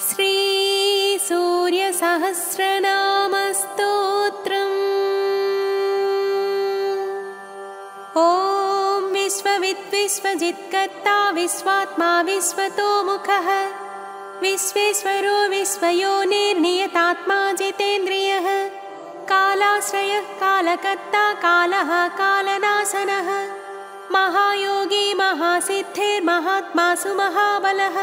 श्री सूर्यसहस्रनामस्तोत्रम्। ॐ विश्वविद्विश्वजित्कर्ता विश्वात्मा विश्वतोमुखः विश्वेश्वरो विश्वयोनिर्नियतात्मा जितेन्द्रियः कालाश्रयः कालकर्ता कालः कालनाशनः महायोगी महासिद्धिर्महात्मासु महाबलः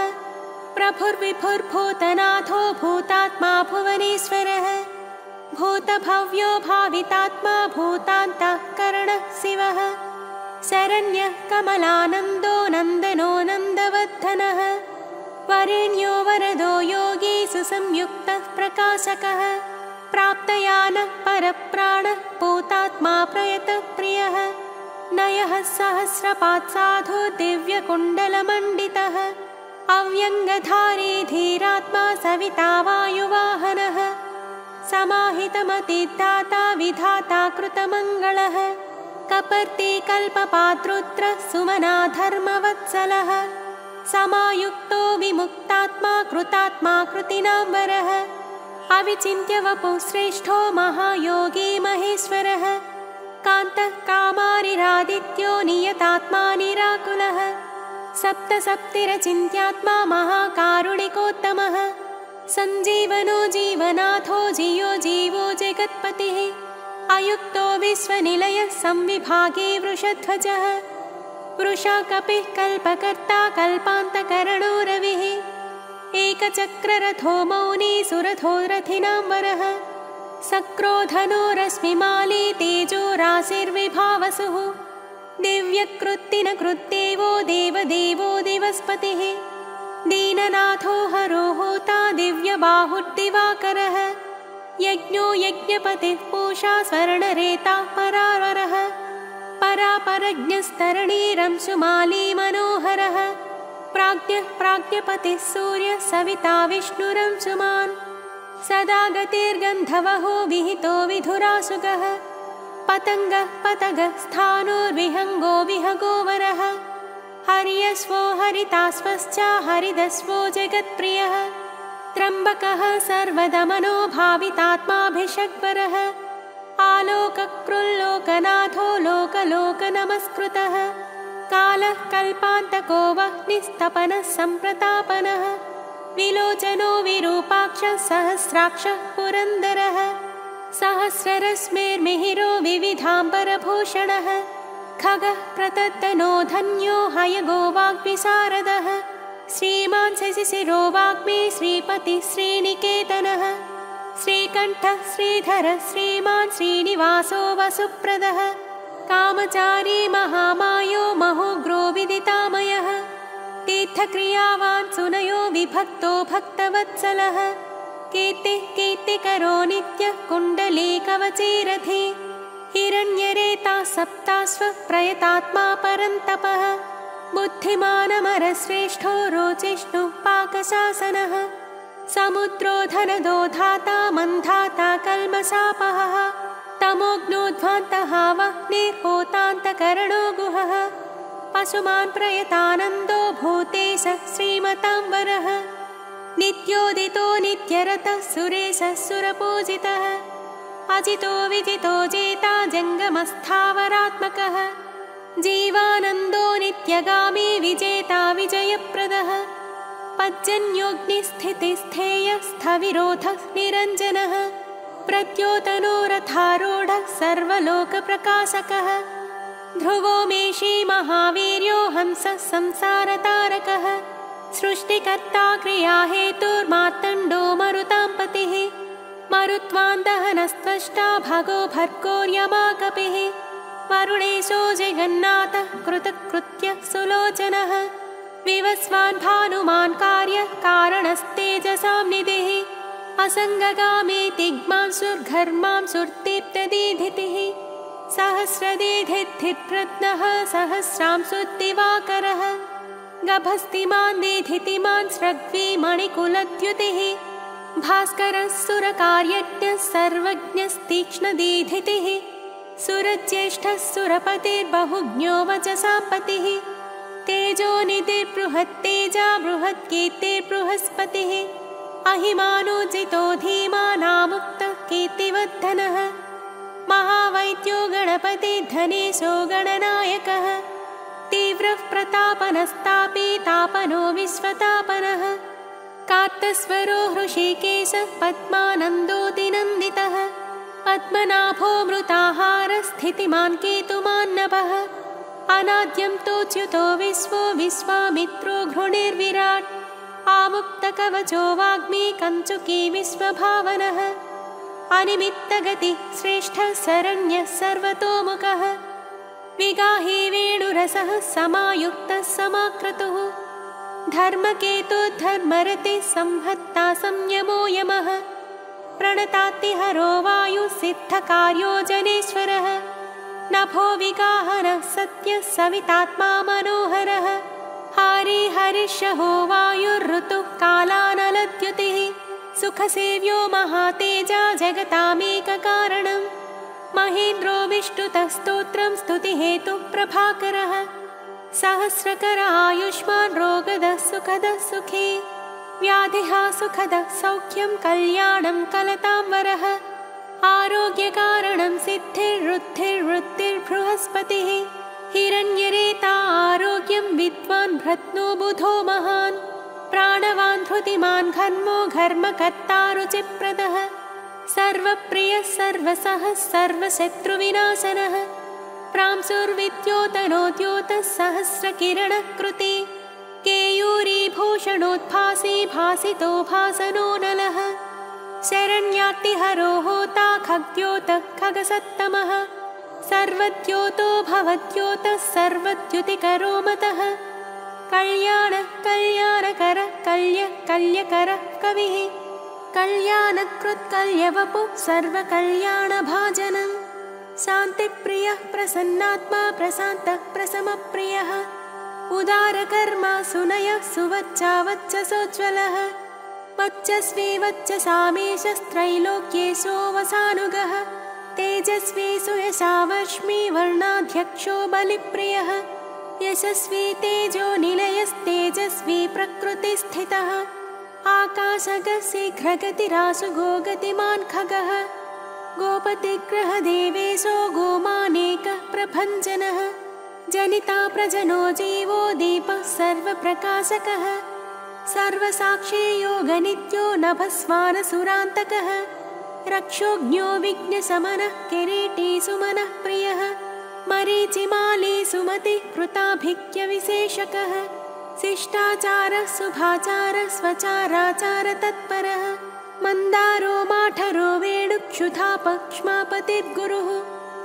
प्रभुर्विभुर्भूतनाथो भूतात्मा भुवनेश्वरः भूतभव्यो भावितात्मा भूतान्तःकरणः शिवः शरण्यः कमलानन्दो नन्दनो नन्दवर्धनः वरेण्यो वरदो योगी सुसंयुक्तः प्रकाशकः प्राप्तयानः परप्राणः भूतात्मा प्रयतप्रियः नयः सहस्रपात् साधु दिव्यकुण्डलमण्डितः अव्यङ्गधारी धीरात्मा सविता वायुवाहनः समाहितमतिदाता विधाता कृतमङ्गलः कपर्ति कल्पपात्रुद्रः सुमना धर्मवत्सलः समायुक्तो विमुक्तात्मा कृतात्मा कृतिनाम्बरः अविचिन्त्य वपुः श्रेष्ठो महायोगी महेश्वरः कान्तः कामारिरादित्यो नियतात्मा निराकुलः सप्तसप्तिरचिन्त्यात्मा महाकारुणिकोत्तमः सञ्जीवनो जीवनाथो जियो जीवो जगत्पतिः अयुक्तो विश्वनिलयः संविभागे वृषध्वजः वृषाकपिः कल्पकर्ता कल्पान्तकरणो रविः एकचक्ररथो मौनी सुरथो रथिनाम्बरः सक्रोधनो रश्मिमाली तेजो राशिर्विभावसुः दिव्यकृत्तिनकृत्देवो देवदेवो दिवस्पतिः दीननाथो हरो होता दिव्यबाहुर्दिवाकरः यज्ञो यज्ञपतिः पूषा स्वर्णरेताः परावरः परापरज्ञस्तरणीरंशुमाली मनोहरः प्राज्ञः प्राज्ञपतिः सूर्यः सविता विष्णुरंशुमान् सदा गतिर्गन्धवहो विहितो विधुरासुगः पतङ्गः पतगः स्थाणुर्विहङ्गो विहगोवरः हर्यश्वो हरिताश्वश्च हरिदश्वो जगत्प्रियः त्र्यम्बकः सर्वदमनो भावितात्माभिषग्वरः आलोककृल्लोकनाथो लोकलोकनमस्कृतः कालः कल्पान्तको वह्निस्तपनः सम्प्रतापनः विलोचनो विरूपाक्षः सहस्राक्षः पुरन्दरः सहस्ररश्मिर्मिहिरो विविधाम्बरभूषणः खगः प्रतद्दनो धन्यो हयगो वाग्विशारदः श्रीमान् शशिशिरो वाग्मी श्रीपतिः श्रीनिकेतनः श्रीकण्ठः श्रीधरः श्रीमान् श्रीनिवासो वसुप्रदः कामचारी महामायो महोग्रो विदितामयः तीर्थक्रियावान् सुनयो विभक्तो भक्तवत्सलः कीर्तिः कीर्तिकरो नित्यः कुण्डलीकवचीरथी हिरण्यरेता सप्ताश्वः प्रयतात्मा परन्तपः बुद्धिमानमरश्रेष्ठो रोचिष्णुः पाकशासनः समुद्रो धनदो धाता मन्धाता कल्मषापहः तमोग्नोध्वान्तः वह्निर्होतान्तकरणो गुहः पशुमान् प्रयतानन्दो भूतेशः श्रीमताम्बरः नित्योदितो नित्यरतः सुरेशः सुरपूजितः अजितो विजितो जेता जङ्गमस्थावरात्मकः जीवानन्दो नित्यगामी विजेता विजयप्रदः पज्जन्योऽग्निस्थितिस्थेयः स्थविरोधः निरञ्जनः प्रद्योतनो रथारूढः सर्वलोकप्रकाशकः ध्रुवो मेषी महावीर्यो हंसः संसारतारकः सृष्टिकर्ता क्रियाहेतुर्मार्तण्डो मरुताम्पतिः मरुत्वान्दहनस्त्वष्टा भगो भर्गोर्यमाकपिः वरुणेशो जगन्नाथः कृतकृत्यः सुलोचनः विवस्वान् भानुमान् कार्यः कारणस्तेजसां निधिः असङ्गगामी तिग्मांसुर्घर्मांसुर्दीप्तदीधितिः सहस्रदीधित्थिप्रत्नः सहस्रांशुद्दिवाकरः गभस्तिमान् दीधितिमान् स्रग्वी मणिकुलद्युतिः भास्करः सुरकार्यज्ञः सर्वज्ञस्तीक्ष्णदीधितिः सुरज्येष्ठः सुरपतिर्बहुज्ञो वचसापतिः तेजोनिधिर्बृहत्तेजा बृहत्कीर्तिर्बृहस्पतिः अहिमानोजितो धीमानामुक्तः कीर्तिवर्धनः महावैद्यो गणपतिर्धनेशो गणनायकः तीव्रः प्रतापनस्तापी तापनो विश्वतापनः कार्तस्वरो हृषीकेशः पद्मानन्दोऽतिनन्दितः पद्मनाभो मृताहारस्थितिमान् केतुमान्नभः अनाद्यं तोच्युतो विश्वो विश्वामित्रो घृणिर्विराट् आमुक्तकवचो वाग्मी कञ्चुकी विश्वभावनः अनिमित्तगतिः श्रेष्ठः शरण्यः सर्वतोमुखः विगाही वेणुरसः समायुक्तः समाक्रतुः धर्मकेतुर्धर्मरतिः संहत्ता संयमो यमः प्रणतातिहरो वायुसिद्धकार्यो जनेश्वरः नभो विगाहनः सत्यः सवितात्मा मनोहरः हारी हरिषहो वायुर्ऋतुः कालानलद्युतिः सुखसेव्यो महातेजा जगतामेककारणम् महेन्द्रो विष्णुतः स्तोत्रं स्तुतिहेतुः प्रभाकरः सहस्रकर आयुष्मान् रोगदः सुखदः सुखी व्याधिः सुखदः सौख्यं कल्याणं कलतां वरः आरोग्यकारणं सिद्धिर्वृद्धिर्वृत्तिर्बृहस्पतिः हिरण्यरेता आरोग्यं विद्वान् भ्रत्नो बुधो महान् प्राणवान् धृतिमान् घर्मो घर्मकर्ता रुचिप्रदः सर्वप्रियः सर्वसः सर्वशत्रुविनाशनः प्रांशुर्विद्योतनोद्योतः सहस्रकिरणः कृते केयूरीभूषणोद्भासी भासितो भासनो नलः शरण्यार्तिहरो होता खग्द्योतः खगसत्तमः सर्वद्योतो भवद्योतः सर्वद्युतिकरो मतः कल्याणः कल्याणकरः कल्यकरः कविः कल्याणकृत्कल्यवपुः सर्वकल्याणभाजनम् शान्तिप्रियः प्रसन्नात्मा प्रशान्तः प्रशमप्रियः उदारकर्मा सुनयः सुवच्चा वच्चसोज्ज्वलः वच्चस्वी वच्चसामेशस्त्रैलोक्येशो वसानुगः तेजस्वी सुयशावर्ष्मी वर्णाध्यक्षो बलिप्रियः यशस्वी तेजो निलयस्तेजस्वी प्रकृतिस्थितः आकाशगः शीघ्रगतिराशु गोगतिमान् खगः गोपतिग्रहदेवेशो गोमानेकः प्रभञ्जनः जनिता प्रजनो जीवो दीपः सर्वप्रकाशकः सर्वसाक्षी योगनित्यो नभस्वानसुरान्तकः रक्षोज्ञो विघ्नशमनः किरीटी सुमनः प्रियः मरीचिमाली सुमतिः कृताभिज्ञविशेषकः शिष्टाचारः शुभाचारः स्वचाराचारतत्परः मन्दारो माठरो वेणुक्षुधापक्ष्मापतिर्गुरुः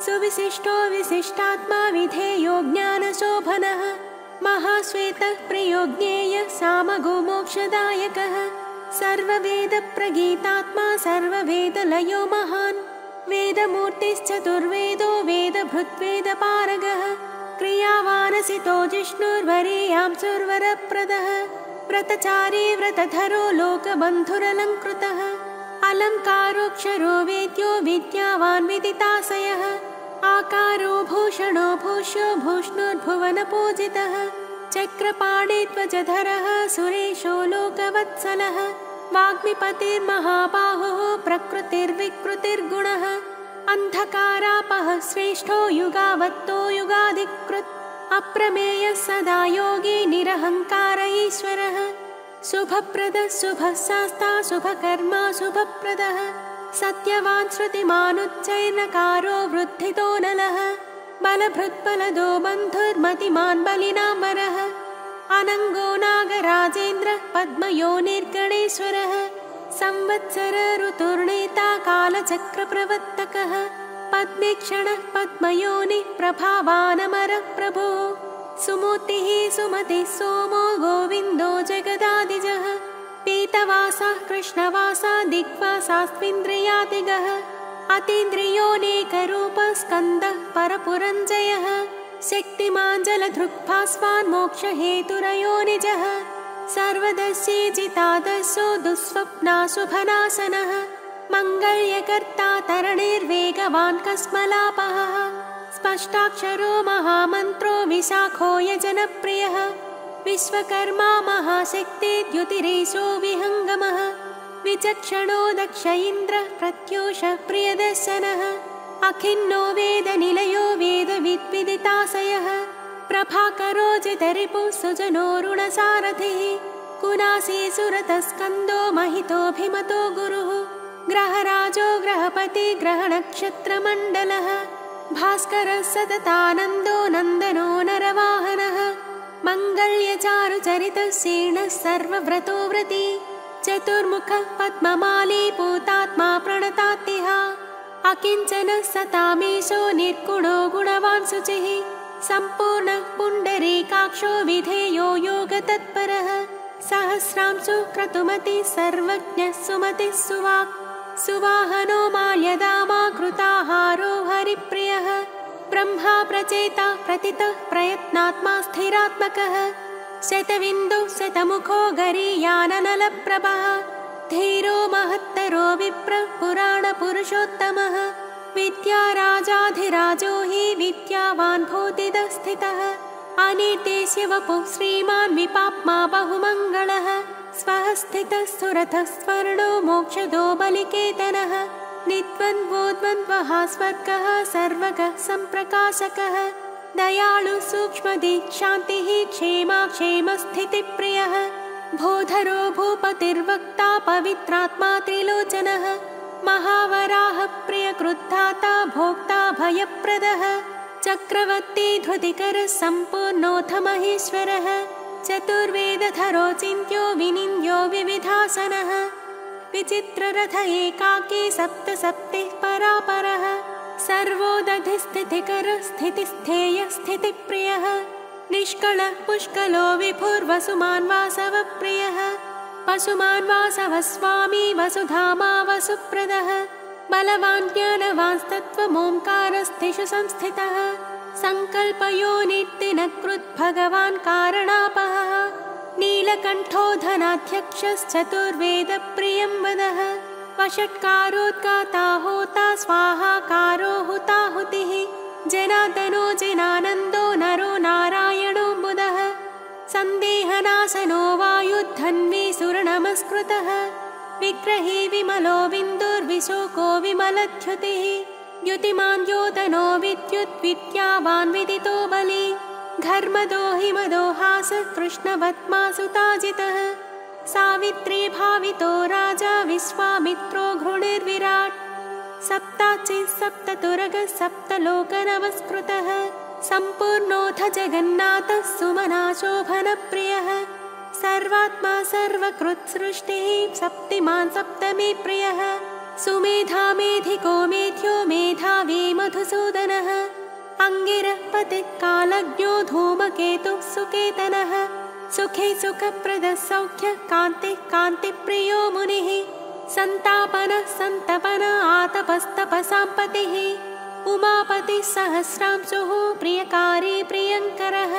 सुविशिष्टो विशिष्टात्मा विधेयो ज्ञानशोभनः महाश्वेतः प्रियो ज्ञेयः सामगो मोक्षदायकः सर्ववेदप्रगीतात्मा सर्ववेदलयो महान् वेदमूर्तिश्चतुर्वेदो वेदभृद्वेदपारगः क्रियावानसितो जिष्णुर्वरीयां सुरवरप्रदः व्रतचारी व्रतधरो लोकबन्धुरलङ्कृतः अलङ्कारोऽक्षरो वेद्यो विद्यावान् विदिताशयः आकारो भूषणो भूष्यो भूष्णुर्भुवनपूजितः चक्रपाणिध्वजधरः सुरेशो लोकवत्सलः वाग्मिपतिर्महाबाहुः प्रकृतिर्विकृतिर्गुणः अन्धकारापः श्रेष्ठो युगावत्तो युगाधिकृत् अप्रमेयः सदा योगी निरहङ्कार ईश्वरः शुभप्रदः शुभशास्ता शुभकर्मा शुभप्रदः सत्यवान् श्रुतिमानुच्चैर्नकारो वृद्धितो नलः बलभृत्बलदो बन्धुर्मतिमान् बलिनाम्बरः अनङ्गो नागराजेन्द्रः पद्मयोनिर्गणेश्वरः संवत्सर ऋतुर्नेता कालचक्रप्रवर्तकः पद्मेक्षणः पद्मयोनिः प्रभावानमरः प्रभो सुमूर्तिः सुमतिः सोमो गोविन्दो जगदादिजः पीतवासः कृष्णवासः दिग्वासास्त्विन्द्रियादिगः अतीन्द्रियोऽनेकरूपः स्कन्दः परपुरञ्जयः शक्तिमान् जलधृक्भास्वान् मोक्षहेतुरयोनिजः सर्वदर्शी जितादर्शो दुःस्वप्नाशुभनाशनः मङ्गल्यकर्ता तरणिर्वेगवान् कस्मलापः स्पष्टाक्षरो महामन्त्रो विशाखो यजनप्रियः विश्वकर्मा महाशक्तिर्द्युतिरेशो विहङ्गमः विचक्षणो दक्ष इन्द्रः प्रत्यूष प्रियदर्शनः अखिन्नो वेदनिलयो वेदविद्विदिताशयः प्रभाकरो जितरिपुः सुजनोरुणसारथिः कुनासी सुरतस्कन्दो महितोऽभिमतो गुरुः ग्रहराजो ग्रहपति ग्रहनक्षत्रमण्डलः भास्करः सततानन्दो नन्दनो नरवाहनः मङ्गल्यचारुचरितः सेणः सर्वव्रतो व्रती चतुर्मुखः पद्ममाली पूतात्मा प्रणतात्तिः अकिञ्चनः सतामीशो निर्गुणो गुणवान् शुचिः सम्पूर्णः पुण्डरीकाक्षो विधेयो योगतत्परः सहस्रांशु क्रतुमतिः सर्वज्ञः सुमतिः सुवाक् सुवाहनो माल्यदामा कृताहारो हरिप्रियः ब्रह्मा प्रचेता प्रतितः प्रयत्नात्मा स्थिरात्मकः शतविन्दुः शतमुखो गरीयाननलप्रभः धीरो महत्तरो विप्रः पुराणपुरुषोत्तमः विद्याराजाधिराजो हि विद्यावान् भूतिदः स्थितः अनिर्देश्य वपुः श्रीमान् विपाप्मा बहुमङ्गलः स्वः स्थितः सुरथः स्वर्णो मोक्षदो बलिकेतनः निद्वन्द्वोद्वन्द्वः स्वर्गः सर्वगः सम्प्रकाशकः दयालु सूक्ष्मदिक्शान्तिः क्षेमा क्षेमस्थितिप्रियः भूधरो भूपतिर्वक्ता पवित्रात्मा त्रिलोचनः महावराह प्रियकृद्धाता भोक्ता भयप्रदः चक्रवर्ती धृतिकरः सम्पूर्णोऽथ महेश्वरः चतुर्वेदधरो चिन्त्यो विनिन्द्यो विविधासनः विचित्ररथ एकाकी सप्त सप्तिः परापरः सर्वोदधिस्थितिकरः स्थितिस्थेयः स्थितिप्रियः निष्कलः पुष्कलो विभुर्वसुमान् वासवप्रियः पशुमान् वासवः स्वामी वसुधामा वसुप्रदः बलवान् ज्ञानवांस्तत्त्वमोङ्कारस्थिषु संस्थितः सङ्कल्पयोनिर्दिनकृत् भगवान् कारणापहः नीलकण्ठो धनाध्यक्षश्चतुर्वेदप्रियं वदः वषट्कारोद्गाता होता स्वाहाकारो हुताहुतिः जनार्दनो जनानन्दो नरो नारायणो बुधः सन्देहनाशनो वायुद्धन्वी सुरनमस्कृतः विग्रही विमलो बिन्दुर्विशोको विमलद्युतिः द्युतिमान् द्योतनो विद्युद्विद्यावान् विदितो बली घर्मदो हिमदो हासः कृष्णवत्मासुताजितः सावित्री भावितो राजा विश्वामित्रो घृणिर्विराट् सप्ताचिः सप्ततुरगः सप्तलोकनमस्कृतः सम्पूर्णोऽथ जगन्नाथः सुमना शोभनप्रियः सर्वात्मा सर्वकृत्सृष्टिः सप्तिमान् सप्तमी प्रियः सुमेधा मेधिको मेध्यो मेधावी मधुसूदनः अङ्गिरः पतिः कालज्ञो धूमकेतुः सुकेतनः सुखे सुखप्रदः सौख्यः कान्तिः कान्तिप्रियो मुनिः सन्तापनः सन्तपनः आतपस्तपसाम्पतिः उमापतिः सहस्रांशुः प्रियकारी प्रियङ्करः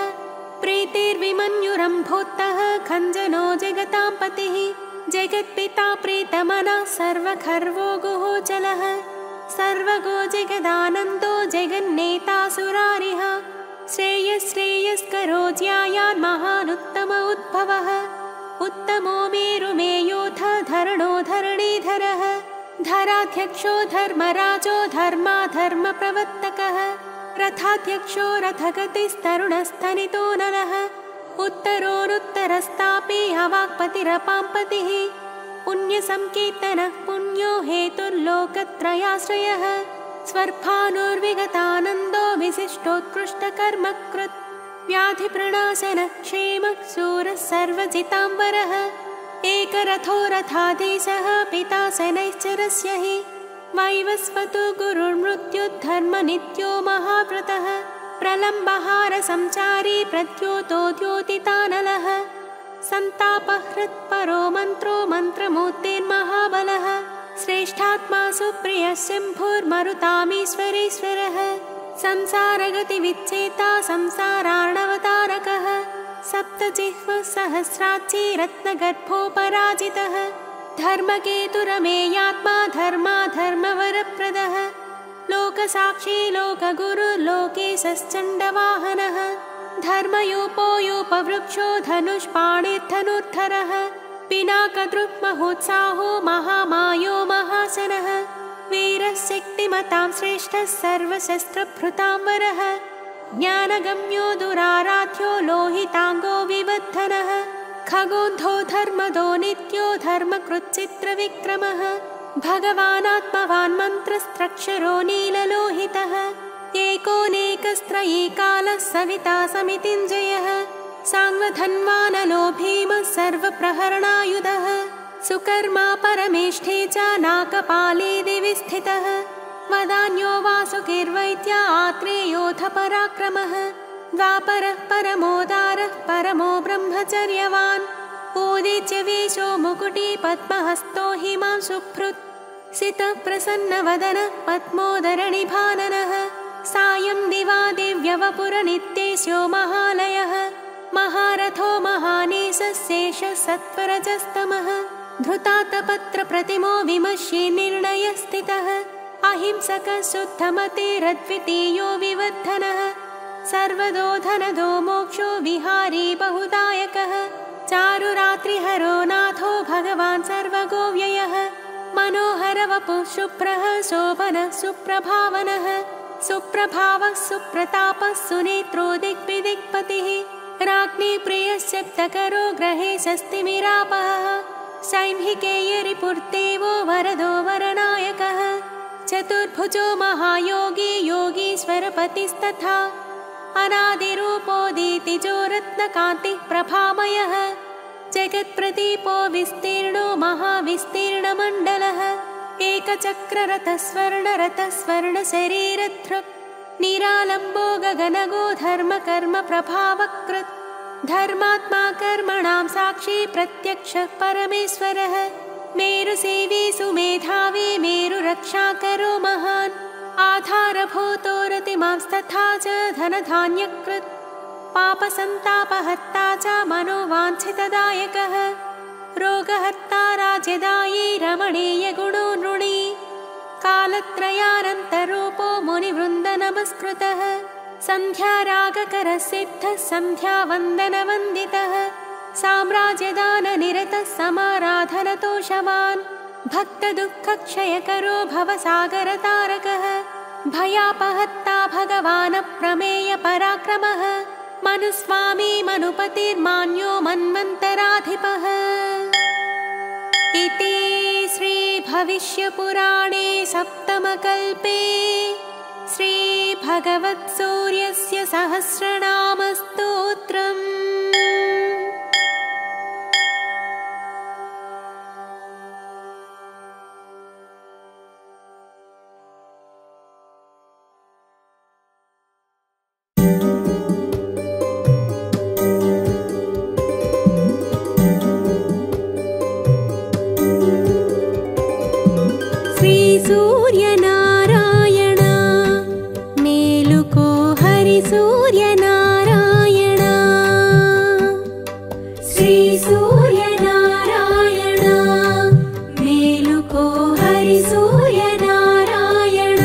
प्रीतिर्विमन्युरम्भोत्तः खञ्जनो जगतां पतिः जगत्पिता प्रीतमनः सर्वखर्वो गुहोचलः सर्वगो जगदानन्दो जगन्नेता सुरारिः श्रेयस्करो ज्यायान् महानुत्तम उद्भवः उत्तमो मेरुमेयोऽथ धरणो धरणीधरः धराध्यक्षो धर्मराजो धर्माधर्मप्रवर्तकः रथाध्यक्षो रथगतिस्तरुणस्तनितो नरः उत्तरोनुत्तरस्तापि अवाक्पतिरपाम्पतिः पुण्यसंकीर्तनः पुण्यो हेतुर्लोकत्रयाश्रयः स्वर्भानुर्विगतानन्दो विशिष्टोत्कृष्टकर्मकृत् व्याधिप्रणाशनः क्षेमः शूरः सर्वजिताम्बरः एकरथो रथाधीशः पिता शनैश्चरस्य हि वैवस्वतो गुरुर्मृत्युद्धर्मनित्यो महाव्रतः प्रलम्बहारसंचारी प्रद्योतो द्योतितानलः सन्तापहृत्परो मन्त्रो मन्त्रमूर्तिर्महाबलः श्रेष्ठात्मा सुप्रियः शम्भुर्मरुतामीश्वरेश्वरः संसारगतिविच्छेता संसारार्णवतारकः सप्तजिह्वः सहस्राक्षी रत्नगर्भोपराजितः धर्मकेतुरमेयात्मा धर्माधर्मवरप्रदः लोकसाक्षी लोकगुरुर्लोकेशश्चण्डवाहनः धर्मयोपोयोपवृक्षो धनुष्पाणिर्धनुर्धरः पिनाकदृक्महोत्साहो महामायो महासनः वीरशक्तिमतां श्रेष्ठः सर्वशस्त्रभृताम्बरः ज्ञानगम्यो दुराराध्यो लोहिताङ्गो विवर्धनः खगोन्धो धर्मदो नित्यो धर्मकृच्चित्रविक्रमः भगवानात्मवान् मन्त्रस्त्रक्षरो नीललोहितः एकोनेकस्त्रयी कालः सविता समितिञ्जयः साङ्गधन्वानलो भीमः सर्वप्रहरणायुधः सुकर्मा परमेष्ठे च नाकपाले दिवि स्थितः वदान्यो वासुकिर्वैद्या आत्रेयोऽथ पराक्रमः द्वापरः परमोदारः परमो ब्रह्मचर्यवान् उदीच्य वेशो मुकुटी पद्महस्तो हिमांशुभृत् सितः प्रसन्नवदनः पद्मोदरणिभाननः सायं दिवा दिव्यवपुरनित्येशो महालयः महारथो महानेशेषः सत्वरजस्तमः धृतातपत्रप्रतिमो विमर्शे निर्णयस्थितः अहिंसकः शुद्धमतिरद्वितीयो विवर्धनः सर्वदो धनदो मोक्षो विहारी बहुदायकः चारुरात्रिहरो नाथो भगवान् सर्वगोव्ययः मनोहरवपुः शुभ्रः शोभनः सुप्रभावनः सुप्रभावः सुप्रतापः सुनेत्रो दिग्विदिक्पतिः राज्ञी प्रियश्चप्तकरो ग्रहे शस्तिमिरापहः सैंहिकेयरिपुर्देवो वरदो वरनायकः चतुर्भुजो महायोगी योगीश्वरपतिस्तथा अनादिरूपोदितिजो रत्नकान्तिः प्रभामयः जगत्प्रदीपो विस्तीर्णो महाविस्तीर्णमण्डलः एकचक्ररथः स्वर्णरथः निरालम्बो गगनगो धर्मकर्म प्रभावकृत् धर्मात्मा कर्मणां साक्षी प्रत्यक्षः परमेश्वरः मेरुसेवी सुमेधावी मेरुरक्षाकरो महान् आधारभूतो रतिमांस्तथा च धनधान्यकृत् पापसन्तापहर्ता च मनोवाञ्छितदायकः रोगहर्ता राजदायी रमणीय गुणो नृणी कालत्रयानन्तरूपो मुनिवृन्दनमस्कृतः सन्ध्यारागकरः सिद्धः सन्ध्यावन्दनवन्दितः साम्राज्यदाननिरतः समाराधनतोषवान् भक्तदुःखक्षयकरो भवसागरतारकः भयापहत्ता भगवानप्रमेयपराक्रमः मनुस्वामी मनुपतिर्मान्यो मन्वन्तराधिपः इति श्रीभविष्यपुराणे सप्तमकल्पे श्रीभगवत्सूर्यस्य सहस्रनामस्तोत्रम् सूर्यनारायण मेलुको हरि सूर्यनारायण श्री सूर्यनारायण मेलुको हरि सूर्यनारायण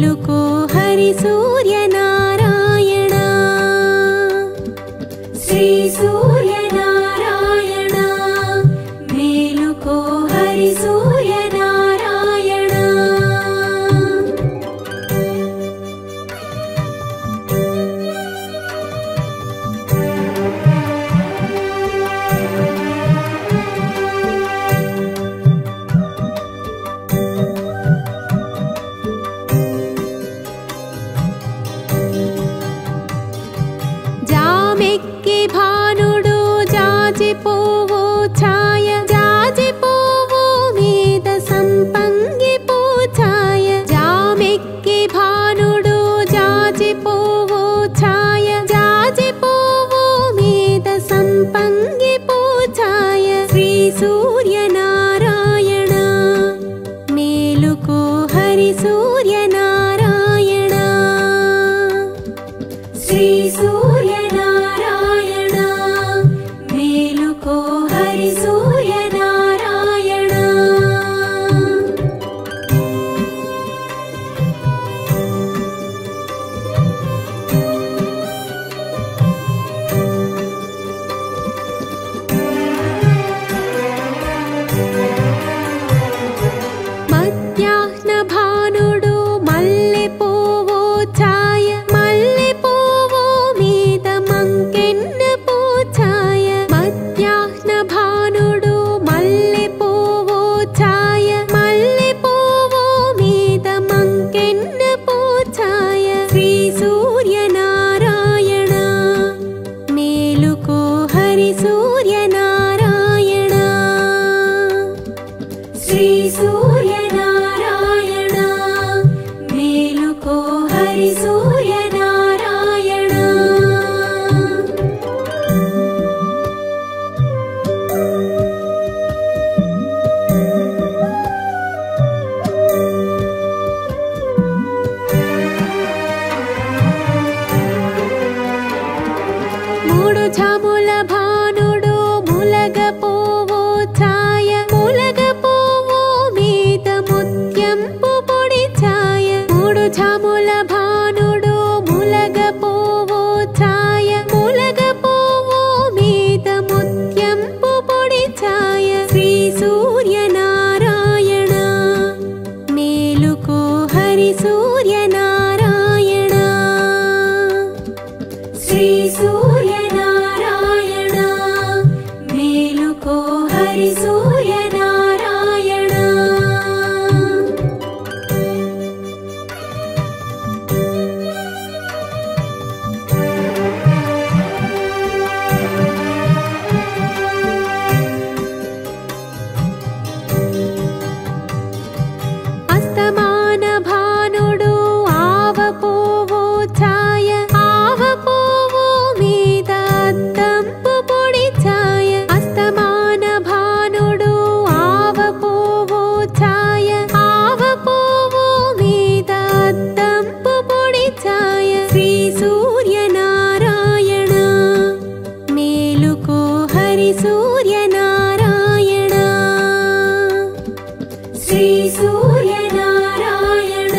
మేలుకో హరి సూర్యనారాయణ శ్రీ సూర్యనారాయణ మేలుకో హరి సూర్యనారాయణ జామెక్కి భానుడు జాజిపోవో ఛాయ జాజిపోవో మీద సంపంగి పూఛాయ జామెక్కి భానుడు జాజిపోవో ఛాయ జాజిపోవో మీద సంపంగి పూఛాయ శ్రీ సూర్యనారాయణ మేలుకో హరి సూర్యనారాయణ శ్రీ సూర్యనారాయణ మేలుకో హరి సూర్యనారాయణ మధ్యాహ్న భానుడు మల్లె పువ్వు ఛాయ మల్లె పువ్వు మీద మంకెన్న పూఛాయ మధ్యాహ్న భానుడు మల్లె పువ్వు ఛాయ మల్లె పువ్వు మీద మంకెన్న పూఛాయ శ్రీ సూర్యనారాయణ మేలుకో హరి సూర్యనారాయణ శ్రీ సూర్యనారాయణ మేలుకో హరి సూర్యనారాయణ మూడు ఝాముల భానుడు ములగ పువ్వు ఛాయ ములగ పువ్వు మీద ముత్యంపు పొడి ఛాయ మూడు ఝాముల భానుడు ములగ పువ్వు ఛాయ ములగ పువ్వు మీద ముత్యంపు పొడి ఛాయ శ్రీ సూర్యనారాయణ మేలుకో హరి సూర్యనారాయణ శ్రీ సూర్యనారాయణ మేలుకో హరి సూర్యనారాయణ అస్తమాన భానుడు ఆవ పువ్వు ఛాయ ఆవ పువ్వు మీద అద్దంపు పొడి ఛాయ అస్తమాన భానుడు ఆవ పువ్వు ఛాయ ఆవ పువ్వు మీద అద్దంపు పొడి ఛాయ శ్రీ సూర్యనారాయణ మేలుకో హరి సూర్యనారాయణ శ్రీ సూర్యనారాయణ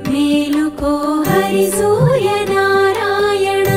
మేలుకో హరి సూర్యనారాయణ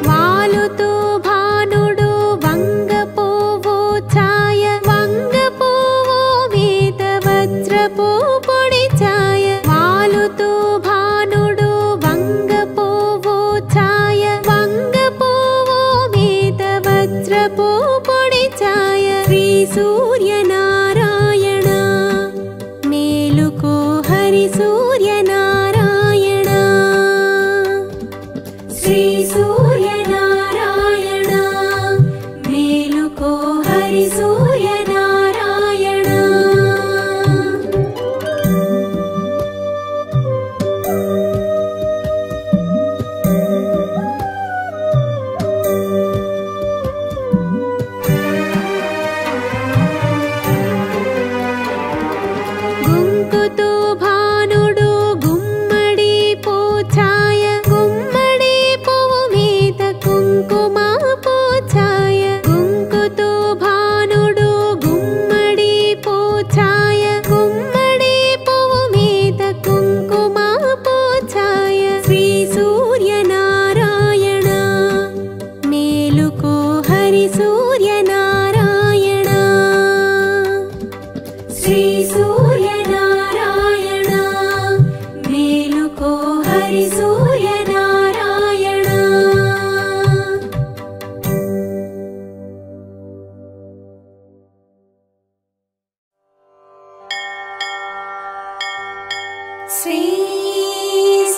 వాలుతూ భానుడు వంగ పువ్వు ఛాయ వంగ పువ్వు మీద వజ్రపు పొడి ఛాయ వాలుతూ భానుడు వంగ పువ్వు ఛాయ వంగ పువ్వు మీద వజ్రపు పొడి ఛాయ శ్రీ సూర్యనారాయణ మేలుకో హరి సూర్యనారాయణ శ్రీ సూర్యనారాయణ మేలుకో హరి సూర్యనారాయణ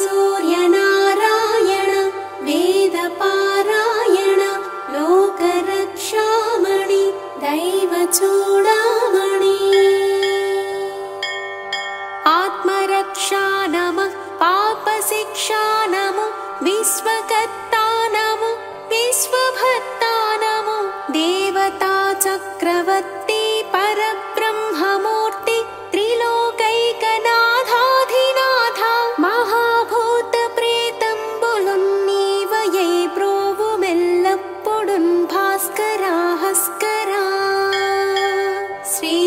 सूर्यनारायण वेदपारायण लोकरक्षामणि दैवचूडामणि आत्मरक्षा नमः पापशिक्षा नमो विश्वकर्ता नमो विश्वभर्ता नमो देवता चक्रवर्ती परब्रह्ममूर्ति त्रिलोकैकनाथाधिनाथ महाभूत प्रेतंबुलुन्नीवये प्रोवुमेल्लप्पुडुन् भास्करा हस्करा श्री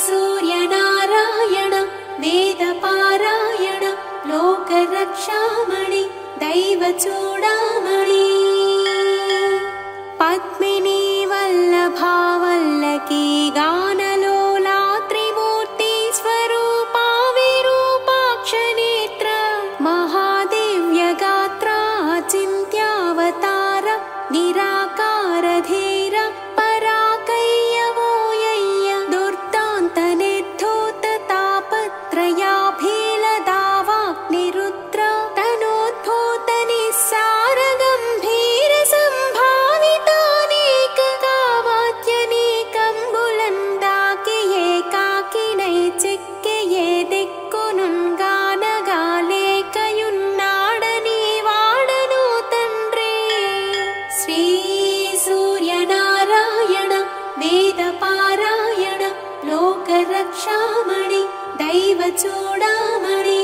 सूर्यनारायण वेदपारायण लोकरक्षामणि दैवचूडामणि पद्मिनी वल्लभा वल्लकी गानलोला त्रिमूर्ति स्वरूपा विरूपाक्षनेत्र महादिव्यगात्रा चिन्त्यावतार निराकारधीर पराकय्यवोयय्य दुर्दान्तनिर्धूत तापत्रयाभीलदावाग्निरुद्र तनोद्भूत निस्सार गम्भीर सम्भावितानेक कावाद्यनेकम्बुलन्दाकिये काकिनै चिक्किये दिक्कुनुन्गानगालेकयुन्नाडनी वाडनु तन्रे श्री सूर्यनारायण वेदपारायण लोकरक्षामणि दैवचूडामणि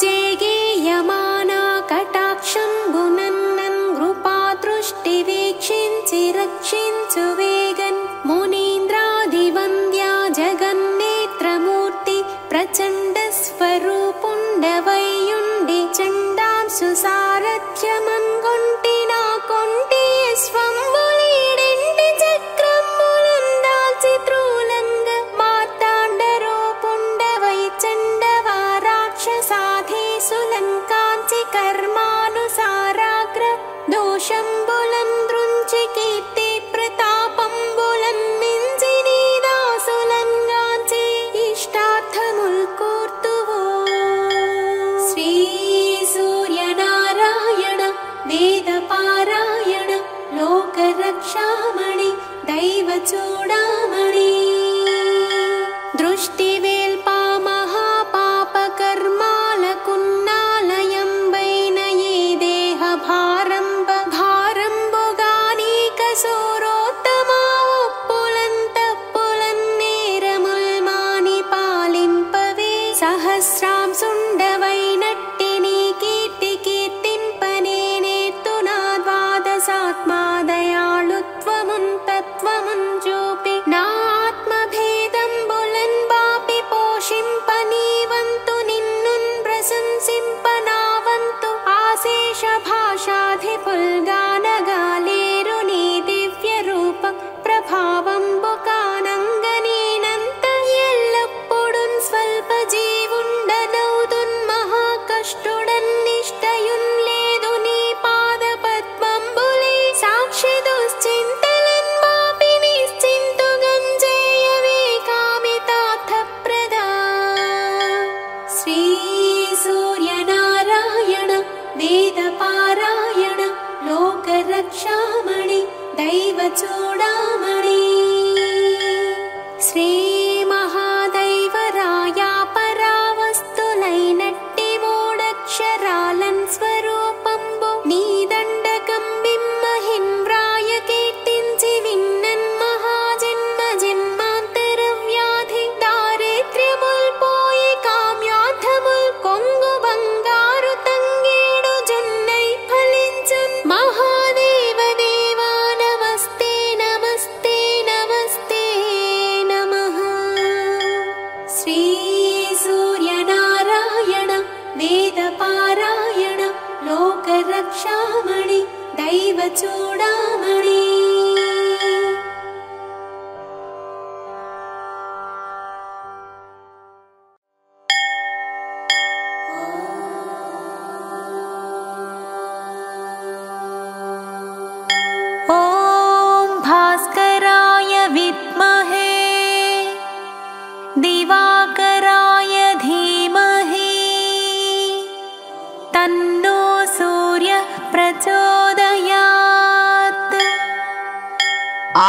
जेगेयमाना कटाक्षंबुनन्नन् कृपादृष्टिवीक्षिंचि रक्षिंचु वेगन् मुनीन्द्रादिवन्द्या जगन्नेत्रमूर्ति प्रचण्ड स्वरूपुण्डवैयुण्डि चण्डांशु सारथ्यमन्गुण्टिना कुण्टि स्वम्बुलीडिण्डि चक्रम्बुलन्दाल्चि त्रूलङ्ग मार्ताण्डरूपुण्डवै चण्डवा राक्षसाधीसु लङ्काञ्चि कर्मानुसाराग्र दोषम्बुलन्द्रुञ्चि कीर्ति प्रतापम्बुलन्मिञ्जिनीदासुलङ्गाञ्चि इष्टार्थमुल्कूर्तुवो श्री सूर्यनारायण वेदपारायण लोकरक्षामणि दैवचूडामणि दृष्टिवेल्पा महापापकर्मालकुन्नालयम्बैनये देहभारम्ब भारम्बुगानीकसूरोत्तमा उप्पुलन्तप्पुलन्नेरमुल्मानि पालिम्पवे सहस्रांशुण्डवैनट्टिनी कीर्ति कीर्तिम्पनेनेतुना द्वादशात्मा दयाळुत्वमुन् तत्त्वमुन् जोपि नात्मभेदम्बुलन् वापि पोषिम्पनीवन्तु निन्नुन् प्रशंसिम्पनावन्तु आशेष भाषाधिपुल्गानगालेरुनी दिव्यरूप ప్రభావంబుకానంగనేనంత ఎల్లప్పుడున్ స్వల్ప జీవుండనౌదున్ మహాకష్టుడన్నిష్టయున్ లేదు నీ పాద పద్మంబులే సాక్షి దుశ్చింతలన్ వాపి నిశ్చింతుగం జేయవే కామితార్థప్రదా శ్రీ సూర్యనారాయణ వేదపారాయణ లోకరక్షామణి दैवचूडामणि श्री महादैवराया परावस्तुलैनट्टि मूढक्षरालन् स्वरूपंबु नीदण्डकं बिम्महिन् व्राय कीर्तिंचि विन्नन् महाजन्म जन्मान्तरव्याधि दारिद्र्यमुल्पोयि काम्यार्थमुल् कोंगु बंगारु तंगेडु जन्नै फलिंचुन् महादेव देवा नमस्ते नमस्ते नमस्ते नमः श्री सूर्यनारायण वेदपारायण लोकरक्षामणि दैवचूडामणि ॐ भास्कराय विद्महे दिवाकराय धीमहि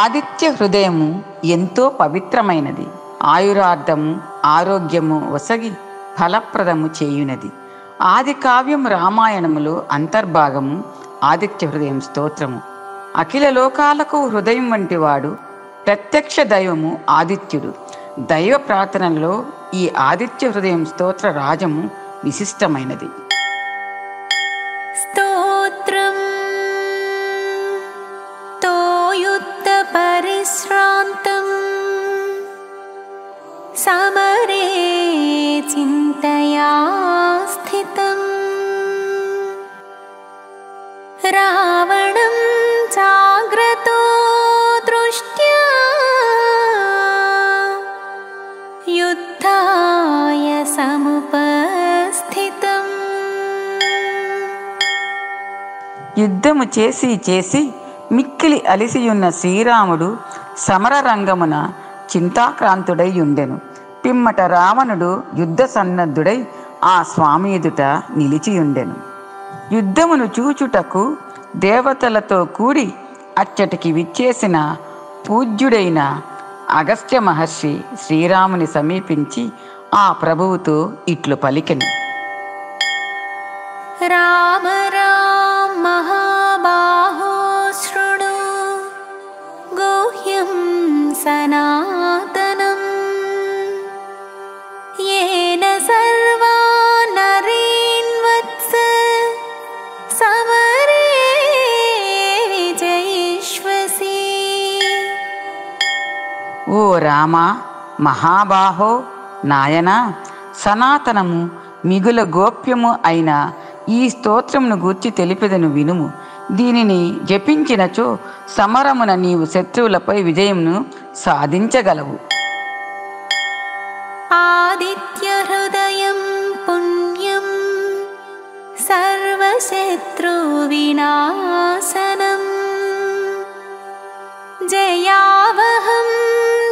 ఆదిత్య హృదయము ఎంతో పవిత్రమైనది. ఆయురార్థము ఆరోగ్యము వసగి ఫలప్రదము చేయునది. ఆది కావ్యం రామాయణములో అంతర్భాగము ఆదిత్య హృదయం స్తోత్రము. అఖిల లోకాలకు హృదయం వంటివాడు ప్రత్యక్ష దైవము ఆదిత్యుడు. దైవ ప్రార్థనలో ఈ ఆదిత్య హృదయం స్తోత్ర రాజము విశిష్టమైనది. స్తోత్రం తోయుత్త పరిశ్రాంతం సమరే చింతయా స్థితం రావణం జాగ్రతో దృష్ట్యా యుద్ధాయ సముపస్థితం. యుద్ధము చేసి చేసి మిక్కిలి అలిసియున్న శ్రీరాముడు సమర రంగమున చింతాక్రాంతుడై ఉండెను. పిమ్మట రావణుడు యుద్ధ సన్నద్ధుడై ఆ స్వామి ఎదుట నిలిచియుండెను. యుద్ధమును చూచుటకు దేవతలతో కూడి అచ్చటికి విచ్చేసిన పూజ్యుడైన అగస్త్య మహర్షి శ్రీరాముని సమీపించి ఆ ప్రభువుతో ఇట్లు పలికెను. రామ రామ మహాబాహో శృణు గుహ్యం సనాతనం येन सर्वा नरीन् वत्स समरे विजयिष्वसि. ఓ రామ మహాబాహో నాయనా, సనాతనము మిగుల గోప్యము అయిన ఈ స్తోత్రమును గూర్చి తెలిపెదను వినుము. దీనిని జపించినచో సమరమున నీవు శత్రువులపై విజయమును సాధించగలవు. ఆదిత్య హృదయం పుణ్యం సర్వశత్రు వినాశనం జయావహం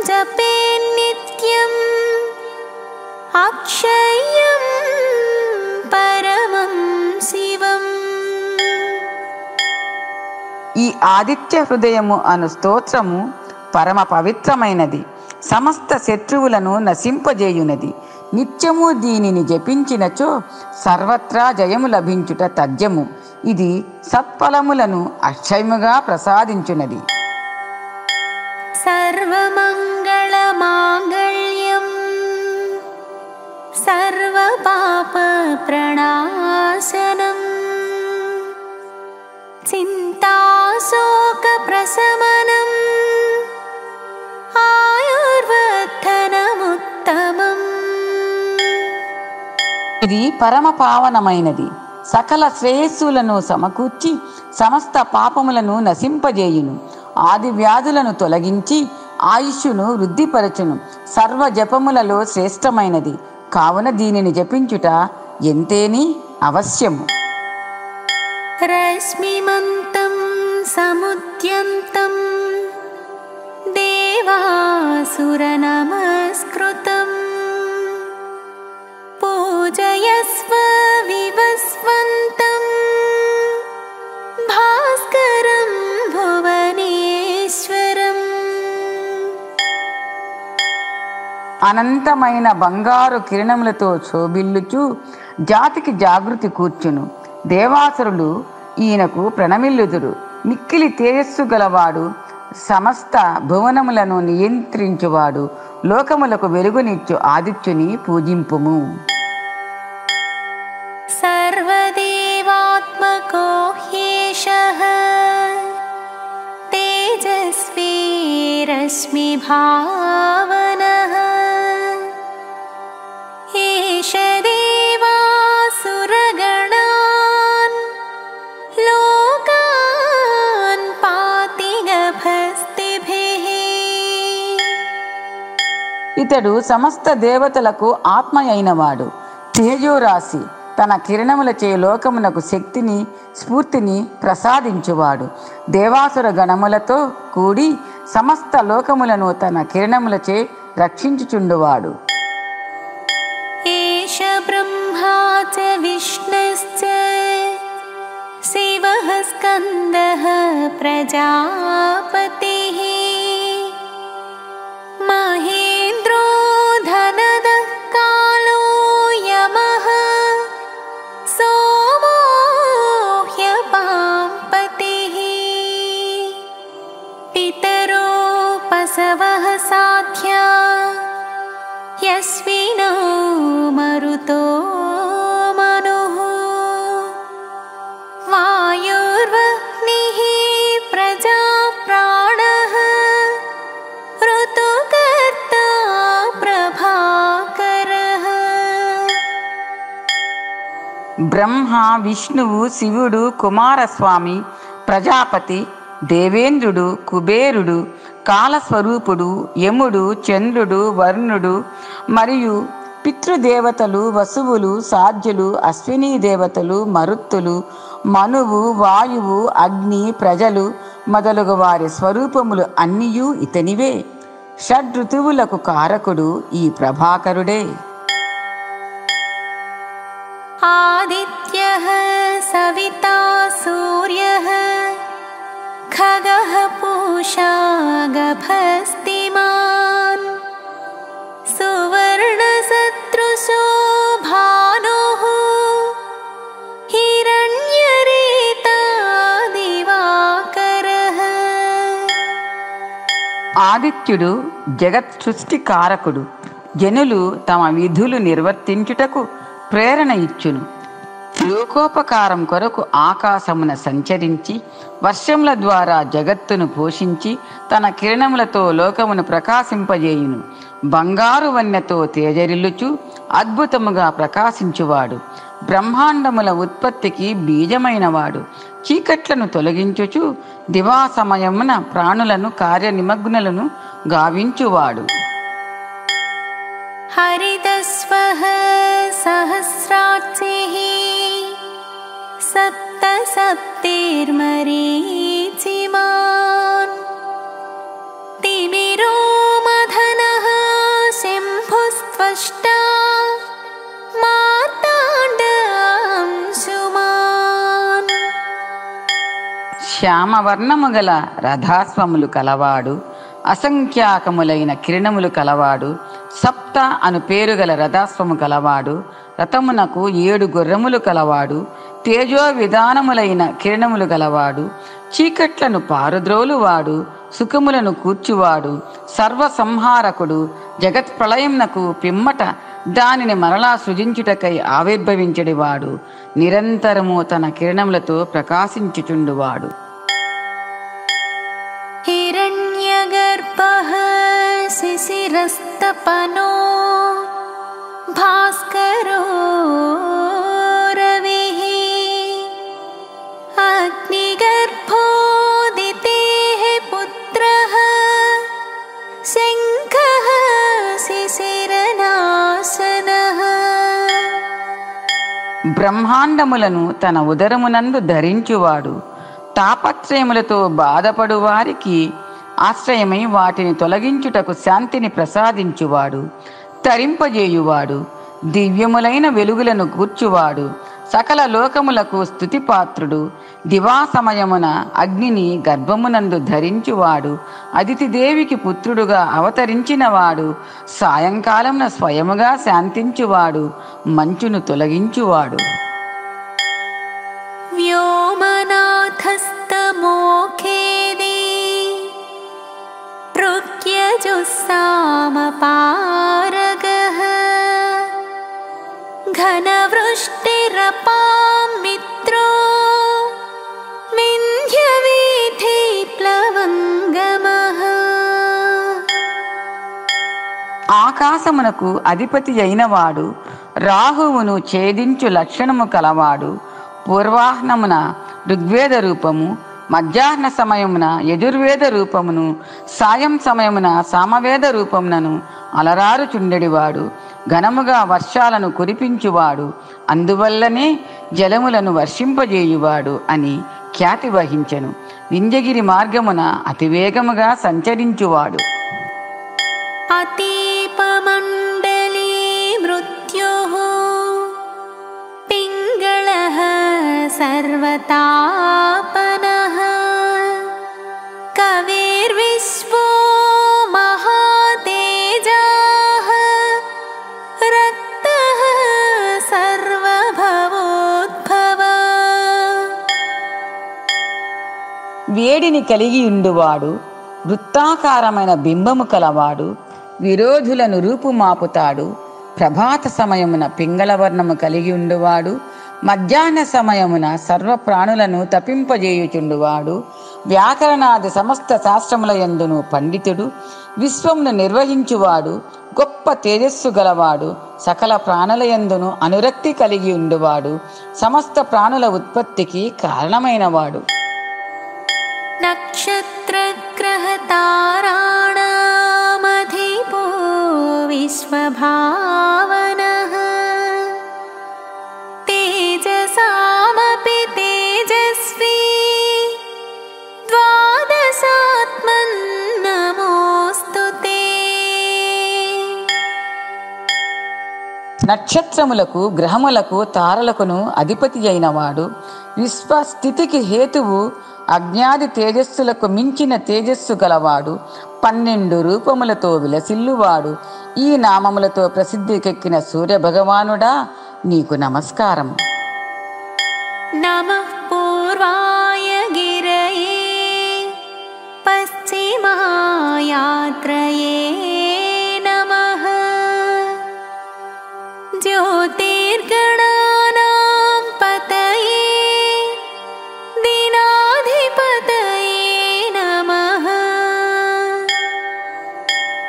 జపే నిత్యం అక్షయం పరమం శివం. ఈ ఆదిత్య హృదయము అను స్తోత్రము పరమ పవిత్రమైనది. సమస్త శత్రువులను నశింపజేయునది. నిత్యము దీనిని జపించినచో సర్వత్రా జయము లభించుట తథ్యము. ఇది సత్ఫలములను అక్షయముగా ప్రసాదించునది. సర్వమంగళ మాంగళ్యం సర్వపాప ప్రణాశనం చింతాశోక ప్రశమనం ఆయుర్వర్ధనముత్తమం. ఇది పరమ పావనమైనది. సకల శ్రేయస్సులను సమకూర్చి సమస్త పాపములను నశింపజేయును. ఆది వ్యాధులను తొలగించి ఆయుష్ను వృద్ధిపరచును. సర్వ జపములలో శ్రేష్టమైనది కావున దీనిని జపించుట ఎంతేని అవశ్యము. రశ్మిమంతం సముద్యంతం దేవాసుర నమస్కృతం పూజయస్వ వివస్వంతం భాస్కరం భువనేశ్వరం. అనంతమైన బంగారు కిరణములతో శోభిల్లుచు జాతికి జాగృతి కూర్చును. దేవాసురులు ఈయనకు ప్రణమిల్లుదురు. మిక్కిలి తేజస్సు గలవాడు, సమస్త భువనములను నియంత్రించువాడు, లోకములకు వెలుగునిచ్చు ఆదిత్యుని పూజింపుము. సర్వదేవాత్మకో హ్యేషః తేజస్వీ రశ్మి భావనః ఏష దేవాసురగణాన్ లోకాన్ పాతి గభస్తిభిః. ఇతడు సమస్త దేవతలకు ఆత్మ అయినవాడు. తేజోరాశి తన కిరణములచే లోకమునకు శక్తిని స్ఫూర్తిని ప్రసాదించువాడు. దేవాసుర గణములతో కూడి సమస్త లోకములను తన కిరణములచే రక్షించుచుండువాడు. ఏష బ్రహ్మా చ విష్ణుశ్చ శివః స్కందః ప్రజాపతిః బ్రహ్మ, విష్ణువు, శివుడు, కుమారస్వామి, ప్రజాపతి, దేవేంద్రుడు, కుబేరుడు, కాలస్వరూపుడు, యముడు, చంద్రుడు, వరుణుడు మరియు పితృదేవతలు, వసువులు, సాధ్యులు, అశ్వినీ దేవతలు, మరుత్తులు, మనువు, వాయువు, అగ్ని, ప్రజలు మొదలగు వారి స్వరూపములు అన్నియూ ఇతనివే. షడ్ఋతువులకు కారకుడు ఈ ప్రభాకరుడే. ఆదిత్యః సవితా సూర్యః ఖగః పూషా గభస్తిమాన్ సువర్ణసదృశో భానుః హిరణ్యరేతా దివాకరః. ఆదిత్యుడు జగత్ సృష్టి కారకుడు. జనులు తమ విధులు నిర్వర్తించుటకు ప్రేరణ ఇచ్చును. లోకోపకారం కొరకు ఆకాశమున సంచరించి వర్షముల ద్వారా జగత్తును పోషించి తన కిరణములతో లోకమును ప్రకాశింపజేయును. బంగారు వన్యతో తేజరిల్లుచు అద్భుతముగా ప్రకాశించువాడు. బ్రహ్మాండముల ఉత్పత్తికి బీజమైనవాడు. చీకట్లను తొలగించుచు దివా సమయమున ప్రాణులను కార్యనిమగ్నులను గావించువాడు. హరితస్వః సహస్రార్చిః సప్త సప్తైర్మరీచిమాన్ తిమిరో మదనః శంభుస్త్వష్టా మార్తాండాంశుమాన్. శ్యామవర్ణము గల రథాశ్వములు కలవాడు. అసంఖ్యాకములైన కిరణములు కలవాడు. సప్త అను పేరు గల రథాశ్వము కలవాడు. రథమునకు 7 గుర్రములు కలవాడు. తేజో విధానములైన కిరణములు గలవాడు. చీకట్లను పారుద్రోలువాడు. సుఖములను కూర్చువాడు. సర్వసంహారకుడు. జగత్ ప్రళయమునకు పిమ్మట దానిని మరలా సృజించుటకై ఆవిర్భవించడివాడు. నిరంతరము తన కిరణములతో ప్రకాశించుచుండువాడు. హిరణ్యగర్భః శిశిరస్తపనో భాస్కరో రవిః అగ్నిగర్భోదితేః పుత్రః శంఖః శిశిరనాశనః. బ్రహ్మాండములను తన ఉదరమునందు ధరించువాడు. తాపత్రయములతో బాధపడు వారికి ఆశ్రయమై వాటిని తొలగించుటకు శాంతిని ప్రసాదించువాడు. తరింపజేయువాడు. దివ్యములైన వెలుగులను కూర్చువాడు. సకల లోకములకు స్తుతిపాత్రుడు. దివా సమయమున అగ్నిని గర్భమునందు ధరించువాడు. అదితిదేవికి పుత్రుడుగా అవతరించినవాడు. సాయంకాలమున స్వయముగా శాంతించువాడు. మంచును తొలగించువాడు. వ్యోమనాథస్తమోఖేది పృథ్యజుస్సామపారగః ఘనవృష్టిరపాం మిత్రో వింధ్యవీథిప్లవంగమః. ఆకాశమునకు అధిపతి అయినవాడు. రాహువును ఛేదించు లక్షణము కలవాడు. పూర్వాహ్నమున ఋగ్వేద రూపము, మధ్యాహ్న సమయమున యజుర్వేద రూపమును, సాయం సమయమున సామవేద రూపమునను అలరారుచుండెడివాడు. ఘనముగా వర్షాలను కురిపించువాడు. అందువల్లనే జలములను వర్షింపజేయువాడు అని ఖ్యాతి వహించెను. వింధ్యగిరి మార్గమున అతివేగముగా సంచరించువాడు. అతీపమండలీ మృత్యుః పింగళః సర్వతాపనః కవిర్విశ్వో మహాతేజాః రక్తః సర్వభవోద్భవః. వేడిని కలిగి ఉండువాడు. వృత్తాకారమైన బింబము కలవాడు. విరోధులను రూపుమాపుతాడు. ప్రభాత సమయమున పింగళవర్ణము కలిగి ఉండువాడు. మధ్యాహ్న సమయమున సర్వ ప్రాణులను తపింపజేయుచుండువాడు. వ్యాకరణాది సమస్త శాస్త్రముల యందును పండితుడు. విశ్వమును నిర్వహించువాడు. గొప్ప తేజస్సు గలవాడు, సకల ప్రాణులయందును అనురక్తి కలిగి ఉండువాడు, సమస్త ప్రాణుల ఉత్పత్తికి కారణమైనవాడు. నక్షత్రగ్రహతారాణమధిపో విశ్వభావనః తేజసామపి తేజస్వీ ద్వాదశాత్మన్నమోస్తుతే. నక్షత్రములకు, గ్రహములకు, తారలకును అధిపతి అయినవాడు, విశ్వస్థితికి హేతువు, అజ్ఞాది తేజస్సులకు మించిన తేజస్సు గలవాడు, 12 రూపములతో విలసిల్లువాడు, ఈ నామములతో ప్రసిద్ధికెక్కిన సూర్యభగవానుడా నీకు నమస్కారం. నమః పూర్వాయ గిరయే పశ్చిమాయాత్రయే నమః జ్యోతిర్గణానాం పతయే దినాధిపతయే నమః.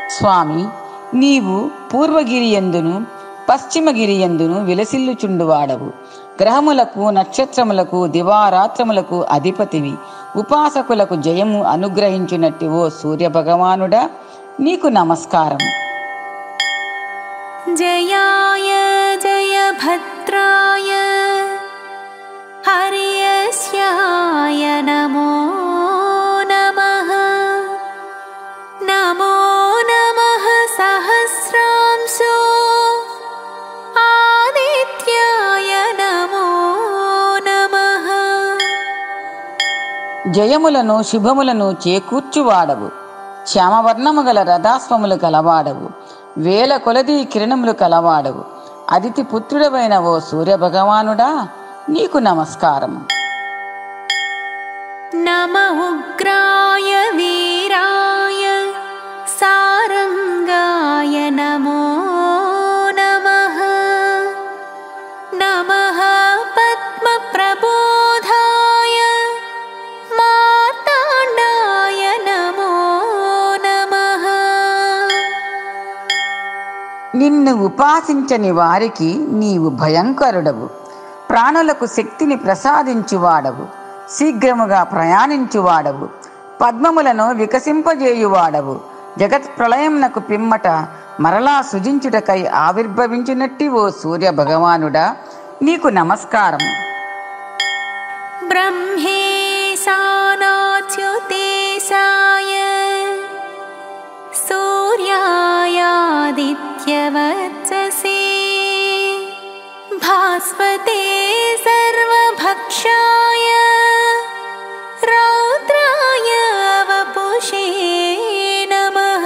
స్వామి, నీవు పూర్వగిరియందును పశ్చిమగిరియందును విలసిల్లుచుండువాడవు. గ్రహములకు, నక్షత్రములకు, దివారాత్రములకు అధిపతివి. ఉపాసకులకు జయము అనుగ్రహించునట్టి ఓ సూర్యభగవానుడా నీకు నమస్కారం. జయాయ జయభద్రాయ హర్యస్యాయ నమో నమః. నమో నమః సహస్రాంశో ఆదిత్యాయ నమో నమః. జయములను శుభములను చేకూర్చువాడవు. శ్యామవర్ణము గల రథాస్వములు కలవాడవు. వేల కొలది కిరణములు కలవాడవు. అదితి పుత్రుడవైన ఓ సూర్యభగవానుడా నీకు నమస్కారం. నమ ఉగ్రాయ వీరాయ సారంగాయ నమో నమః. నమః పద్మప్రబోధాయ మార్తాండాయ నమో నమః. నిన్ను ఉపాసించని వారికి నీవు భయంకరుడవు. ప్రాణులకు శక్తిని ప్రసాదించువాడవు. శీఘ్రముగా ప్రయాణించువాడవు. పద్మములను వికసింపజేయువాడవు. జగత్ ప్రళయమునకు పిమ్మట మరలా సృజించుటకై ఆవిర్భవించినట్టి ఓ సూర్యభగవానుడా నీకు నమస్కారం. బ్రహ్మేశానాచ్యుతేశాయ సూర్యాయాదిత్యవర్చసే భాస్వతే సర్వభక్షాయ రౌద్రాయ వపుషే నమః.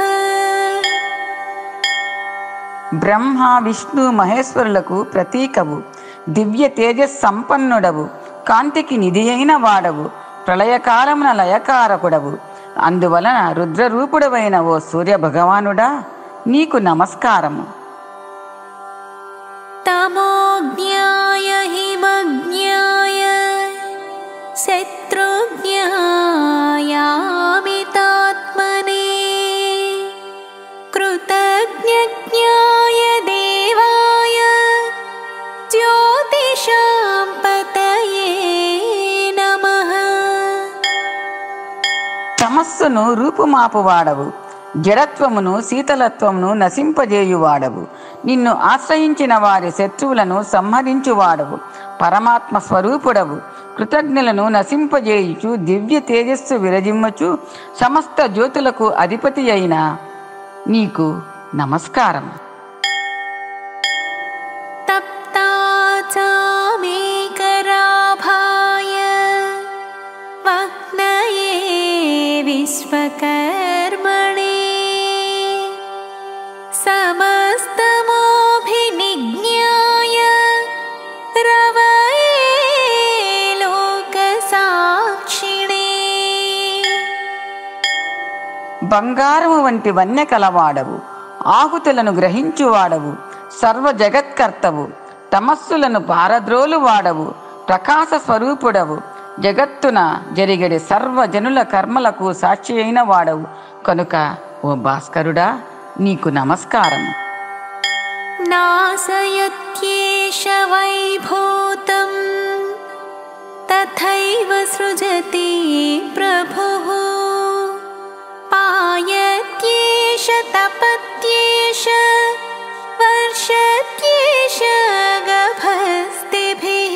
బ్రహ్మ, విష్ణు, మహేశ్వరులకు ప్రతీకవు. దివ్య తేజస్సంపన్నుడవు. కాంతికి నిధి అయిన వాడవు. ప్రళయకాలమున లయకారకుడవు. అందువలన రుద్రరూపుడవైన ఓ సూర్యభగవానుడా నీకు నమస్కారము. తమోజ్ఞాయ హిమజ్ఞాయ శత్రుజ్ఞాయామితాత్మనే కృతజ్ఞజ్ఞాయ దేవాయ జ్యోతిషాం పతయే నమః. తమస్సును రూపుమాపువాడవు. జడత్వమును శీతలత్వమును నశింపజేయువాడవు. నిన్ను ఆశ్రయించిన వారి శత్రువులను సంహరించువాడవు. పరమాత్మ స్వరూపుడవు. కృతజ్ఞులను నశింపజేయుచు దివ్య తేజస్సు విరజిమ్మచు సమస్త జ్యోతులకు అధిపతి అయిన నీకు నమస్కారం. తప్తాచామేకరాభాయ వహ్నయే విశ్వకర్మణే సమస్తమోభినిజ్ఞాయ రవయే లోకసాక్షిణే. బంగారము వంటి వన్నె కలవాడవు. ఆహుతులను గ్రహించువాడవు. సర్వ జగత్కర్తవు. తమస్సులను పారద్రోలువాడవు. ప్రకాశ స్వరూపుడవు. జగత్తున జరిగడి సర్వజనుల కర్మలకు సాక్షి అయిన వాడవు. కనుక ఓ భాస్కరుడా నీకు నమస్కారం. नासयत्येष वैभूतं तथैव सृजति प्रभुः पायत्येष तपत्येष वर्षत्येष गभस्तिभिः.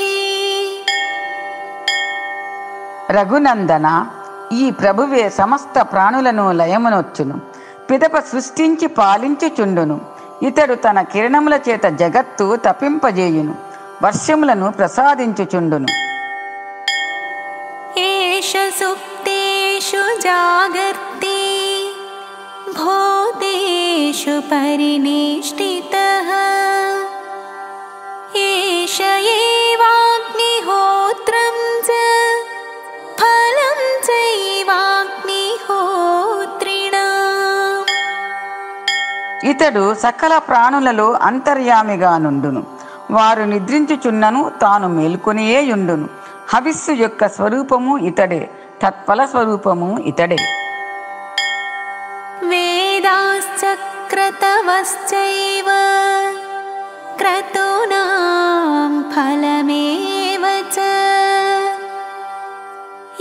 రఘునందన, ఈ ప్రభువే సమస్త ప్రాణులను లయమునొచ్చును, పిదప సృష్టించి పాలించుచుండును. ఇతడు తన కిరణముల చేత జగత్తు తపింపజేయును, వర్షములను ప్రసాదించుచుండును. ఏష సుప్తేషు జాగర్తి భూతేషు పరినిష్ఠితః ఏష ఏవాగ్నిహోత్రం చ ఫలం చైవాగ్నిహోత్రిణాం. ఇతడు సకల ప్రాణులలో అంతర్యామిగా నుండును, వారు నిద్రించుచున్నను తాను మేల్కొనియే యుండును. హవిస్సు యొక్క స్వరూపము ఇతడే, తత్ఫల స్వరూపము ఇతడే. వేదాశ్చక్రతవశ్చైవ క్రతూనాం ఫలమేవ చ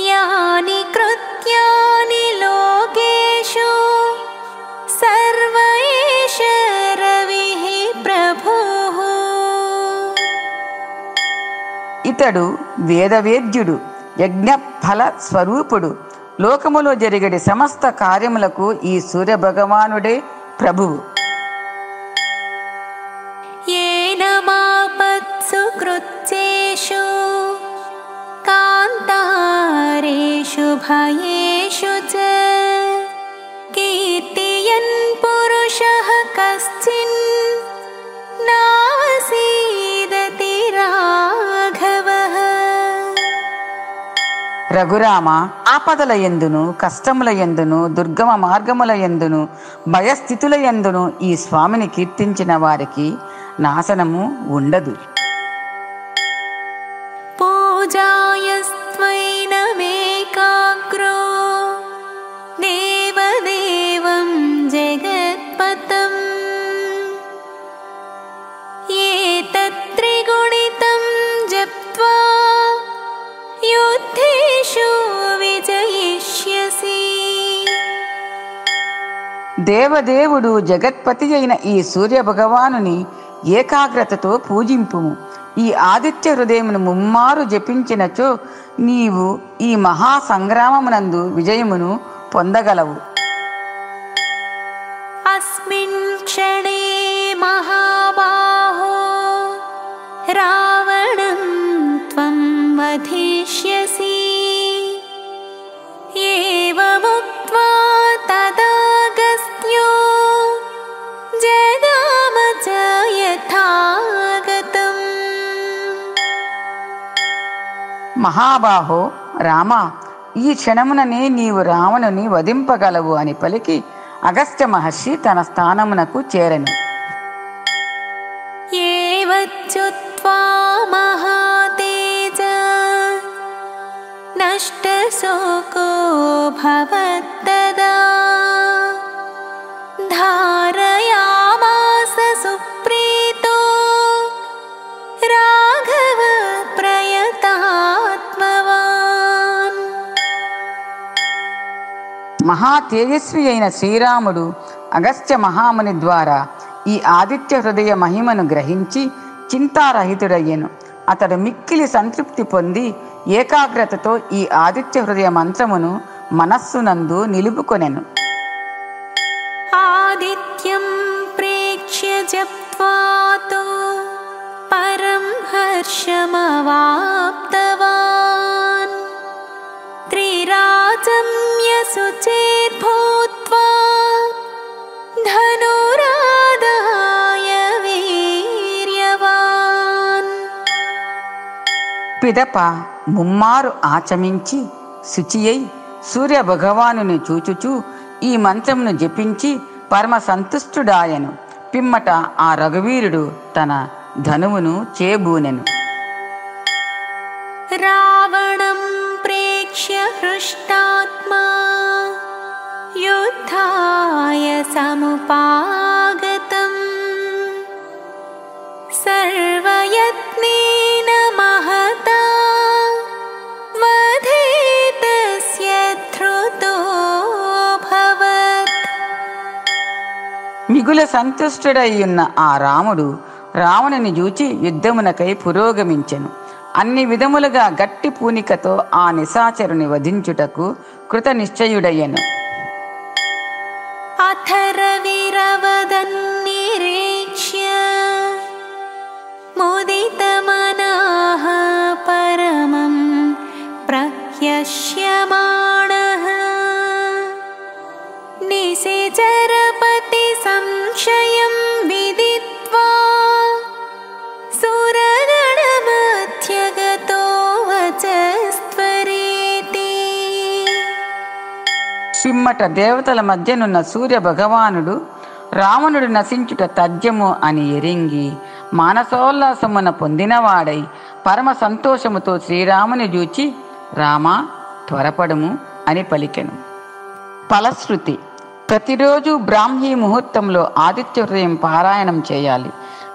యాని కృత్యాని లోకేషు సర్వ ఏష రవిః ప్రభుః. ఇతడు వేదవేద్యుడు, యజ్ఞఫల స్వరూపుడు. లోకములో జరిగడి సమస్త కార్యములకు ఈ సూర్యభగవానుడే ప్రభువు. येन मापत्सु कृत्सेषु कान्तारेषु भयेषु च कीर्तयन् पुरुषः कश्चिन् नासीदति राघवः. రఘురామ, ఆపదల యందును కష్టముల యందును దుర్గమ మార్గముల యందును భయస్థితుల యందును ఈ స్వామిని కీర్తించిన వారికి నాశనము ఉండదు. पूजायस्त्वैनमेकाग्रो देवदेवं जगत्पतम् एतत्त्रिगुणितं जप्त्वा युद्धेषु विजयिष्यसि. దేవదేవుడు జగత్పతి అయిన ఈ సూర్య భగవానుని ఏకాగ్రతతో పూజింపుము. ఈ ఆదిత్య హృదయమును ముమ్మారు జపించినచో నీవు ఈ మహాసంగ్రామమునందు విజయమును పొందగలవు. अस्मिन् क्षणे महाबाहो रावणं त्वं वधिष्यसि. एवमुक्त्वा तदागस्त्यो जगाम च यथागतम्. మహాబాహో రామ, ఈ క్షణముననే నీవు రావణుని వధింపగలవు అని పలికి అగస్త్య మహర్షి తన స్థానమునకు చేరెను. ఏవచ్చుత్వా మహాతేజ నష్టశోకో భవత్తదా ధారయామాస సుప్రీతో రాఘవ ప్రయతాత్మవాన్. మహా తేజస్వి అయిన శ్రీరాముడు అగస్త్య మహాముని ద్వారా ఈ ఆదిత్య హృదయ మహిమను గ్రహించి చింతారహితుడయ్యెను. అతడు మిక్కిలి సంతృప్తి పొంది ఏకాగ్రతతో ఈ ఆదిత్య హృదయ మంత్రమును మనస్సునందు నిలుపుకొనెను. ఆదిత్యం ప్రేక్ష్య జప్త్వాతో పరం హర్షమవాప్తవాన్ త్రిరాజమ్య శుచిర్భూత్వా ధనురాదాయ వీర్యవాన్. పిదప ముమ్మారు ఆచమించి శుచియై సూర్య భగవానుని చూచుచూ ఈ మంత్రమును జపించి పరమ సంతుష్టుడాయను. పిమ్మట ఆ రఘువీరుడు తన ధనువును చేబూనెను. రావణం ప్రేక్ష్య హృష్టాత్మా युद्धाय समुपागतम् सर्वयत्नेन महता वधे तस्य धृतोऽभवत्। మిగుల సంతుష్టుడయ్యున్న ఆ రాముడు రావణుని చూచి యుద్ధమునకై పురోగమించెను. అన్ని విధములుగా గట్టి పూనికతో ఆ నిశాచరుని వధించుటకు కృత నిశ్చయుడయ్యను. అథర్వవిరవదన్నిరీక్ష్య ముదితమనాః పరమం ప్రహ్యష్యమాణః నిశిచరపతి సంశయం విదిత్వా సురగణమధ్యగతో వచస్త్వరేతి. పిమ్మట దేవతల మధ్యనున్న సూర్య భగవానుడు రావణుడు నశించుట తథ్యము అని ఎరింగి మానసోల్లాసమున పొందినవాడై పరమ సంతోషముతో శ్రీరాముని చూచి రామా త్వరపడము అని పలికెను. ఫలశ్రుతి: ప్రతిరోజు బ్రాహ్మీ ముహూర్తంలో ఆదిత్య హృదయం పారాయణం చేయాలి.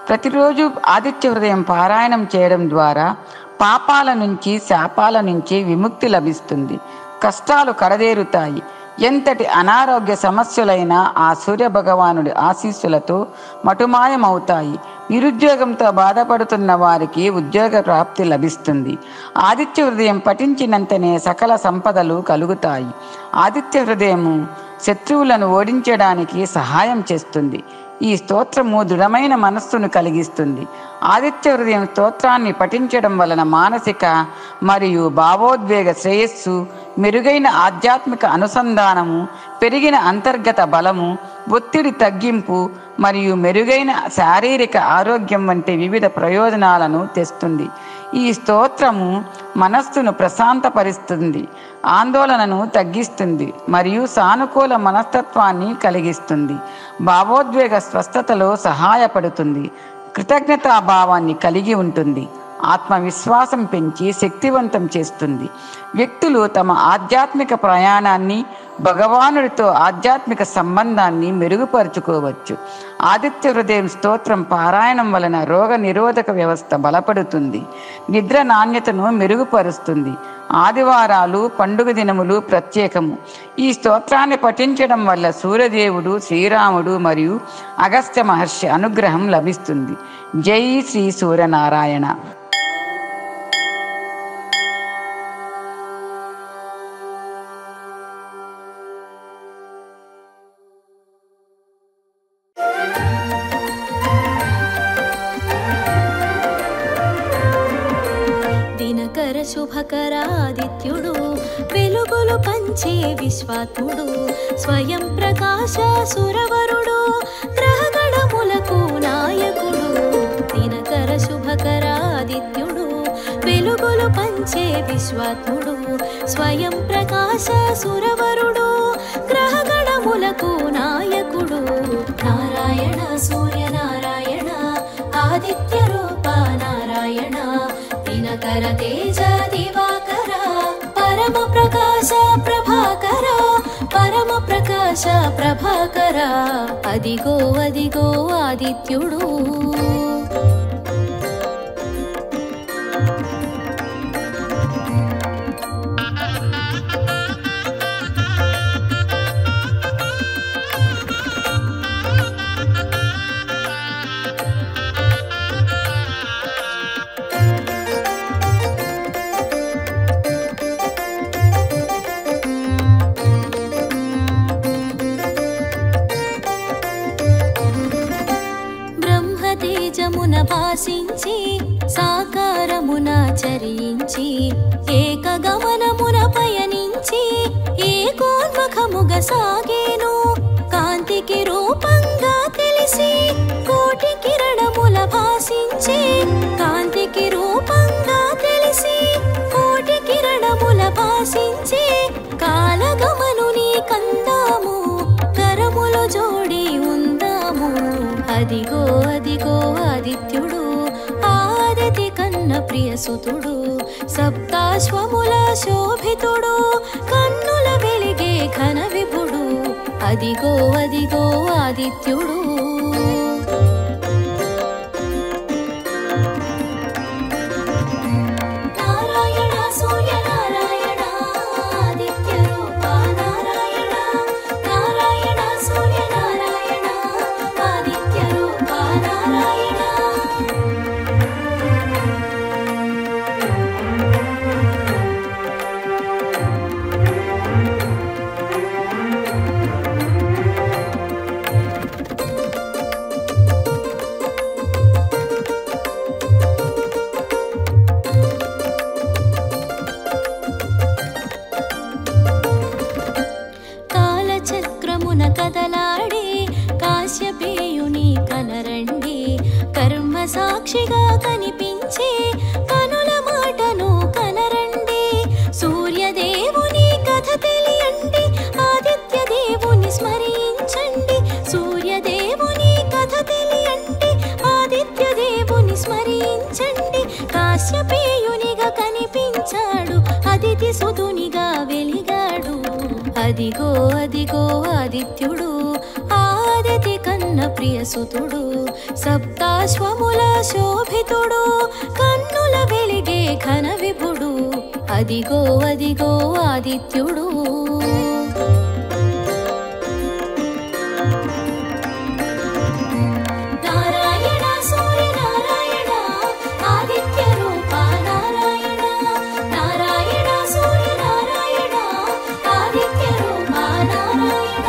ప్రతిరోజు ఆదిత్య హృదయం పారాయణం చేయడం ద్వారా పాపాల నుంచి శాపాల నుంచి విముక్తి లభిస్తుంది. కష్టాలు కడదేరుతాయి. ఎంతటి అనారోగ్య సమస్యలైనా ఆ సూర్య భగవానుడి ఆశీస్సులతో మటుమాయమవుతాయి. నిరుద్యోగంతో బాధపడుతున్న వారికి ఉద్యోగ ప్రాప్తి లభిస్తుంది. ఆదిత్య హృదయం పఠించినంతనే సకల సంపదలు కలుగుతాయి. ఆదిత్య హృదయము శత్రువులను ఓడించడానికి సహాయం చేస్తుంది. ఈ స్తోత్రము దృఢమైన మనస్సును కలిగిస్తుంది. ఆదిత్య హృదయం స్తోత్రాన్ని పఠించడం వలన మానసిక మరియు భావోద్వేగ శ్రేయస్సు, మెరుగైన ఆధ్యాత్మిక అనుసంధానము, పెరిగిన అంతర్గత బలము, ఒత్తిడి తగ్గింపు మరియు మెరుగైన శారీరక ఆరోగ్యం వంటి వివిధ ప్రయోజనాలను తెస్తుంది. ఈ స్తోత్రము మనస్సును ప్రశాంతపరుస్తుంది, ఆందోళనను తగ్గిస్తుంది మరియు సానుకూల మనస్తత్వాన్ని కలిగిస్తుంది. భావోద్వేగ స్వస్థతలో సహాయపడుతుంది. కృతజ్ఞతాభావాన్ని కలిగి ఉంటుంది. ఆత్మవిశ్వాసం పెంచి శక్తివంతం చేస్తుంది. వ్యక్తులు తమ ఆధ్యాత్మిక ప్రయాణాన్ని, భగవానుడితో ఆధ్యాత్మిక సంబంధాన్ని మెరుగుపరుచుకోవచ్చు. ఆదిత్య హృదయం స్తోత్రం పారాయణం వలన రోగ నిరోధక వ్యవస్థ బలపడుతుంది. నిద్ర నాణ్యతను మెరుగుపరుస్తుంది. ఆదివారాలు, పండుగ దినములు ప్రత్యేకము. ఈ స్తోత్రాన్ని పఠించడం వల్ల సూర్యదేవుడు, శ్రీరాముడు మరియు అగస్త్య మహర్షి అనుగ్రహం లభిస్తుంది. జై శ్రీ సూర్యనారాయణ. దినకర శుభకరాదిత్యుడు వెలుగులు పంచే విశ్వాత్ముడు స్వయం ప్రకాశ సురవరుడు గ్రహగణములకు నాయకుడు. దినకర శుభకరాదిత్యుడు వెలుగులు పంచే విశ్వాత్ముడు స్వయం ప్రకాశ సురవరుడు గ్రహగణములకు నాయకుడు. నారాయణ సూర్యనారాయణ ఆదిత్య రూప నారాయణ దినకర తేజ దివాకర పరమ ప్రకాశ ప్రభాకర పరమ ప్రకాశ ప్రభాకర. అదిగో అదిగో ఆదిత్యుడు. భాసించి సాకారమున చరించి ఏకగమనమున పయనించి ఏకోన్ముఖముగా సాగేను. కాంతికి రూపంగా తెలిసి కోటి కిరణముల భాసించి కాంతికి రూపంగా తెలిసి కోటి కిరణముల భాసించి కాలగమనుని కందాము కరములు జోడి ఉందాము. అదిగో అదిగో ఆదిత్యుడు ఆదితి కన్న ప్రియసుతుడు సప్తాశ్వముల శోభితుడు కన్నుల వెలిగే ఘన విభుడు అదిగో అదిగో ఆదిత్యుడు. నారాయణ సూర్యనారాయణ ఆదిత్య రూప నారాయణ, నారాయణ సూర్యనారాయణ ఆదిత్య రూప నారాయణ. కాలచక్రమున కదలాడే కాశ్యపేయుని కనరండి, కర్మ సాక్షిగా కనిపించే కనుల మాటను కనరండి. సూర్యదేవుని కథ తెలియండి, ఆదిత్య దేవుని స్మరించండి. సూర్యదేవుని కథ తెలియండి, ఆదిత్య దేవుని స్మరించండి. కాశ్యపేయునిగా కనిపించాడు, అదితి సుతునిగా వెలిగాడు. అదిగో అదిగో ఆదిత్యుడు, ఆదితి కన్న ప్రియసుతుడు. సప్తాశ్వముల శోభితుడు, కన్నుల వెలిగే ఘన విభుడు. అదిగో అదిగో ఆదిత్యుడు. నారాయణ సూర్యనారాయణ ఆదిత్య రూప నారాయణ, నారాయణ సూర్యనారాయణ ఆదిత్య రూప నారాయణ.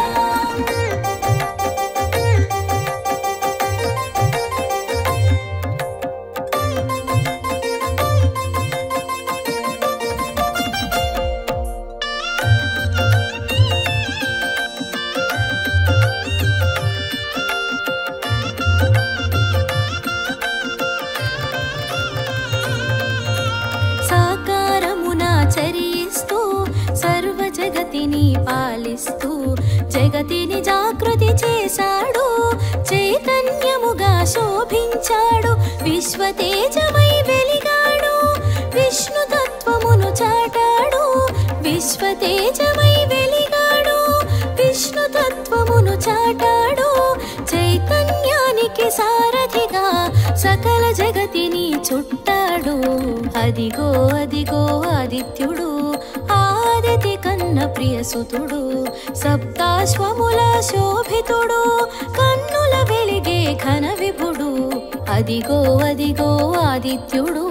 సాకారమున చరిస్తూ సర్వ జగతిని పాలిస్తూ జగతిని జాగృతి చేశాడు, చైతన్యముగా శోభించాడు. విశ్వతేజమై వెలిగాడు, విష్ణు తత్వమును చాటాడు. విశ్వతేజమై వెలిగాడు, విష్ణు తత్వమును చాటాడు. చైతన్యానికి సారథిగా సకల జగతిని చుట్టాడు. అదిగో అదిగో ఆదిత్యుడు, ఆదితి కన్న ప్రియసుతుడు. సప్తాశ్వముల శోభితుడు, కన్నుల వెలిగే ఘన విభుడు. అదిగో అదిగో ఆదిత్యుడు.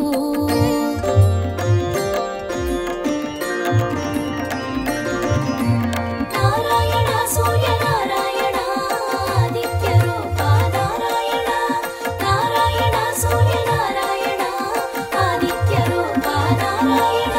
నారాయణ సూర్యనారాయణ ఆదిత్య రూప నారాయణ, నారాయణ సూర్యనారాయణ ఆదిత్య రూప నారాయణ.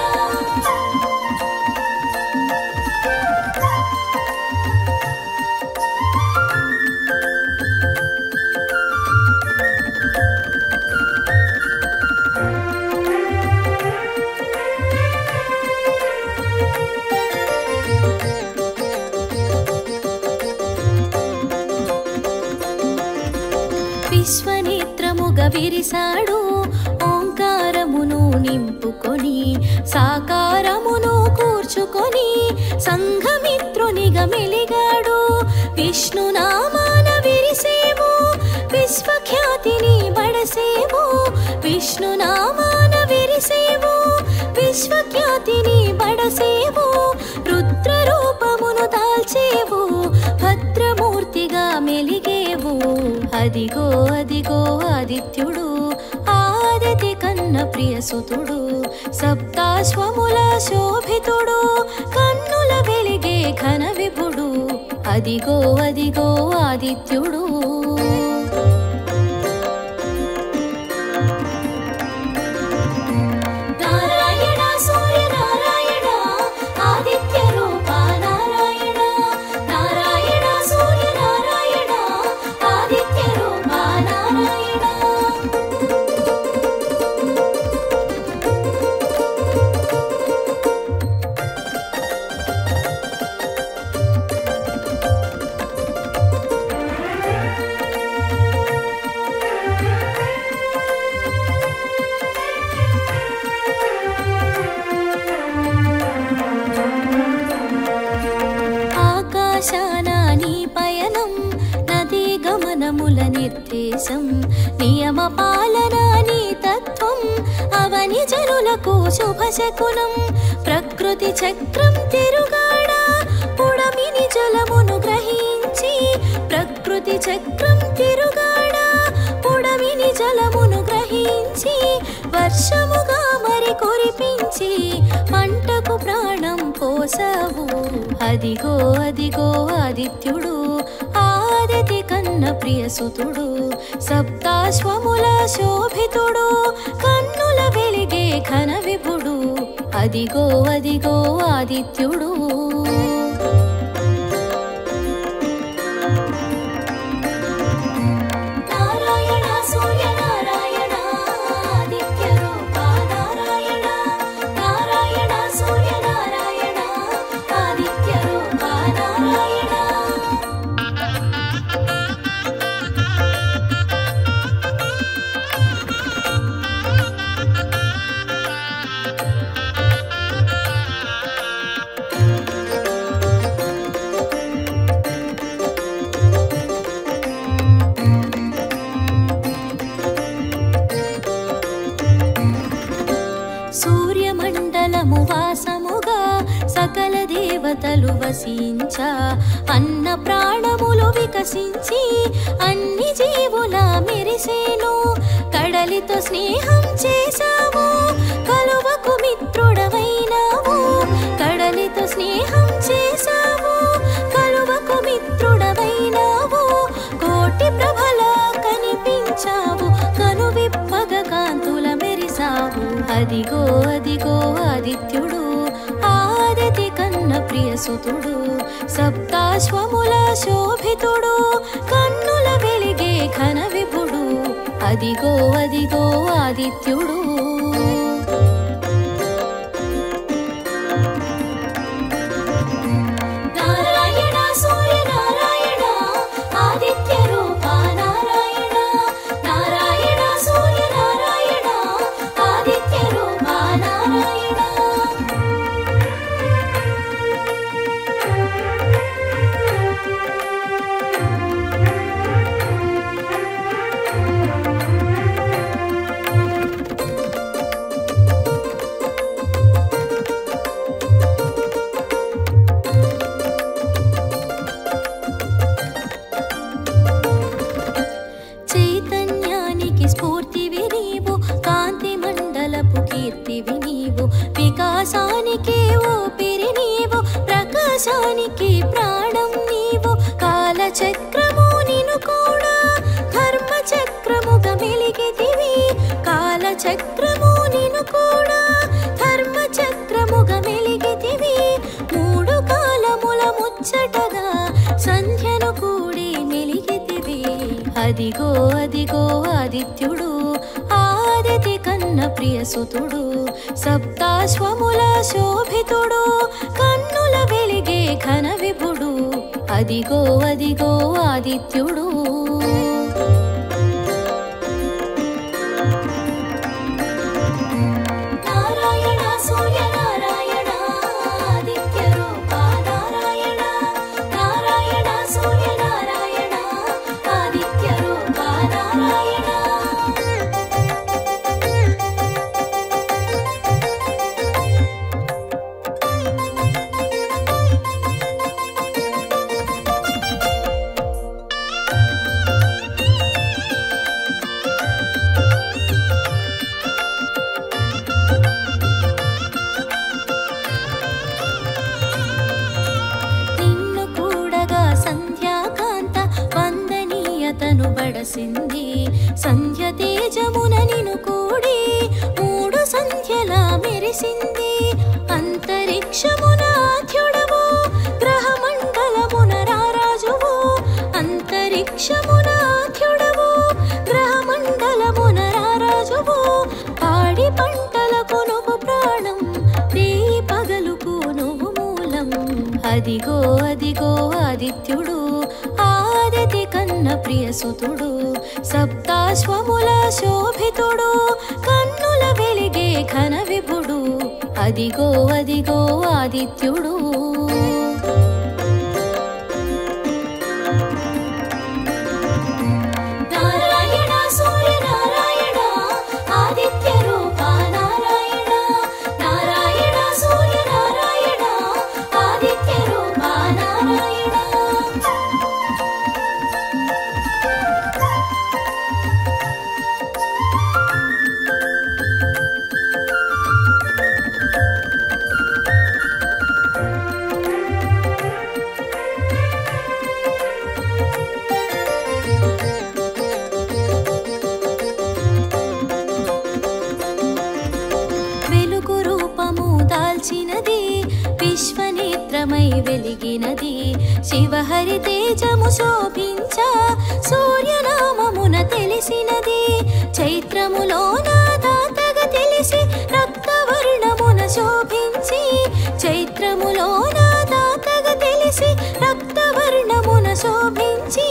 విశ్వనేత్రముగా విరిసాడు, ఓంకారమును నింపుకొని సాకారమును కూర్చుకొని సంఘమిత్రునిగా మెలిగాడు. విష్ణునామాన విరిసేవు, విశ్వఖ్యాతిని బడసేవు. విష్ణునామాన విరిసేవు, విశ్వఖ్యాతిని బడసేవు. రుద్ర రూపమును దాల్చేవు, భద్రమూర్తిగా మెలిగేవు. అదిగో అదిగో ఆదిత్యుడు, ఆదితి కన్న ప్రియసుతుడు. సప్తాశ్వముల శోభితుడు, కన్నుల వెలిగే ఘన విభుడు. అదిగో అదిగో ఆదిత్యుడు. నారాయణ సూర్యనారాయణ ఆదిత్య రూప నారాయణ, నారాయణ సూర్యనారాయణ ఆదిత్య రూప నారాయణ. దేశం నియమ పాలన నీ తత్వం అవని జనులకు శుభశకునం ప్రకృతి చక్రం తిరుగాడా పుడమిని జలమును గ్రహించి ప్రకృతి చక్రం తిరుగాడా పుడమిని జలమును గ్రహించి వర్షముగా మరి కురిపించి పంటకు ప్రాణం పోసావు అదిగో అదిగో ఆదిత్యుడు ఆదితి కన్న ప్రియసుతుడు సప్తాశ్వముల శోభితుడు కన్నుల వెలిగే ఘన విభుడు అదిగో అదిగో ఆదిత్యుడు సూర్యమండలము వాసముగా సకల దేవతలు వసించ అన్న ప్రాణములు వికసించి అన్ని జీవుల మెరిసేను కడలితో స్నేహం చేశావు కలువకు మిత్రుడవైనావు కడలితో స్నేహం చేశావు కలువకు మిత్రుడవైనావు కోటి ప్రభల కనిపించావు కనువిప్పగ కాంతుల మెరిసావు అదిగో అదిగో ఆదిత్యుడు ఆదితి కన్న ప్రియసుతుడు సప్తాశ్వముల శోభితుడు కన్నుల వెలిగే ఘన విభుడు అదిగో అదిగో ఆదిత్యుడు నారాయణ సూర్య నారాయణ ఆదిత్య రూప నారాయణ నారాయణ సూర్య నారాయణ ఆదిత్య రూప నారాయణ చైతన్యానికి స్ఫూర్తివి నీవు కాంతి మండలపు కీర్తివి నీవు వికాసానికి ఊపిరి నీవు ప్రకాశానికి ప్రాణం నీవు కాలచక్రము నిను కూడా ధర్మ చక్రముగా మెలిగితివి కాలచక్రము నిను కూడా ధర్మ చక్రముగా మెలిగితివి మూడు కాలముల ముచ్చటగా సంధ్యను కూడి మెలిగితివి అదిగో అదిగో ఆదిత్యుడు ఆదితి కన్న ప్రియసుతుడు సప్తాశ్వముల శోభితుడు కన్నుల వెలిగే ఘన విభుడు అదిగో అదిగో ఆదిత్యుడు నారాయణ సూర్య నారాయణ ఆదిత్య రూప నారాయణ నారాయణ సూర్య నారాయణ ఆదిత్య రూప నారాయణ నిన్ను కూడగా సంధ్యాకాంత వందనీయతను బడసింది సంధ్య తేజమున నిను కూడి మూడు సంధ్యలా మెరిసింది అంతరిక్షమున ఆద్యుడవు గ్రహమండలమున రారాజువు అంతరిక్షమున ఆద్యుడవు గ్రహమండలమున రారాజువు పాడి పంటలకు నువ్వు ప్రాణం రేయి పగలుకు నువ్వు మూలం అదిగో అదిగో ఆదిత్యుడు ఆదితి కన్న ప్రియసుతుడు సప్తాశ్వముల శోభితుడు కన్నుల వెలిగే ఘన విభుడు అదిగో అదిగో ఆదిత్యుడు నారాయణ నిలిచినది, విశ్వనేత్రమై వెలిగినది. శివహరి తేజము శోభించ సూర్యనామమున తెలిసినది. చైత్రములో నా దాతగా తెలిసి రక్తవర్ణమున శోభించి, చైత్రములో నా దాతగా తెలిసి రక్తవర్ణమున శోభించి,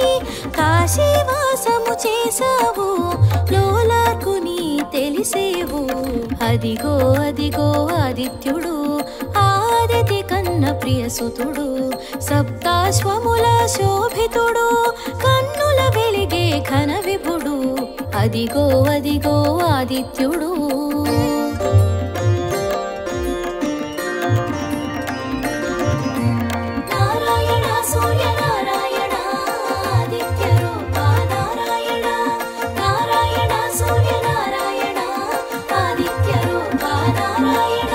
కాశీవాసము చేసావు లోలార్కుని తెలిసేవు. అదిగో అదిగో ఆదిత్యుడు, ఆదితి కన్న ప్రియసుతుడు, సప్తాశ్వముల శోభితుడు, కన్నుల వెలిగే ఘన విభుడు. అదిగో అదిగో ఆదిత్యుడు. నారాయణ సూర్యనారాయణ ఆదిత్య రూప నారాయణ, నారాయణ సూర్యనారాయణ ఆదిత్య రూప నారాయణ.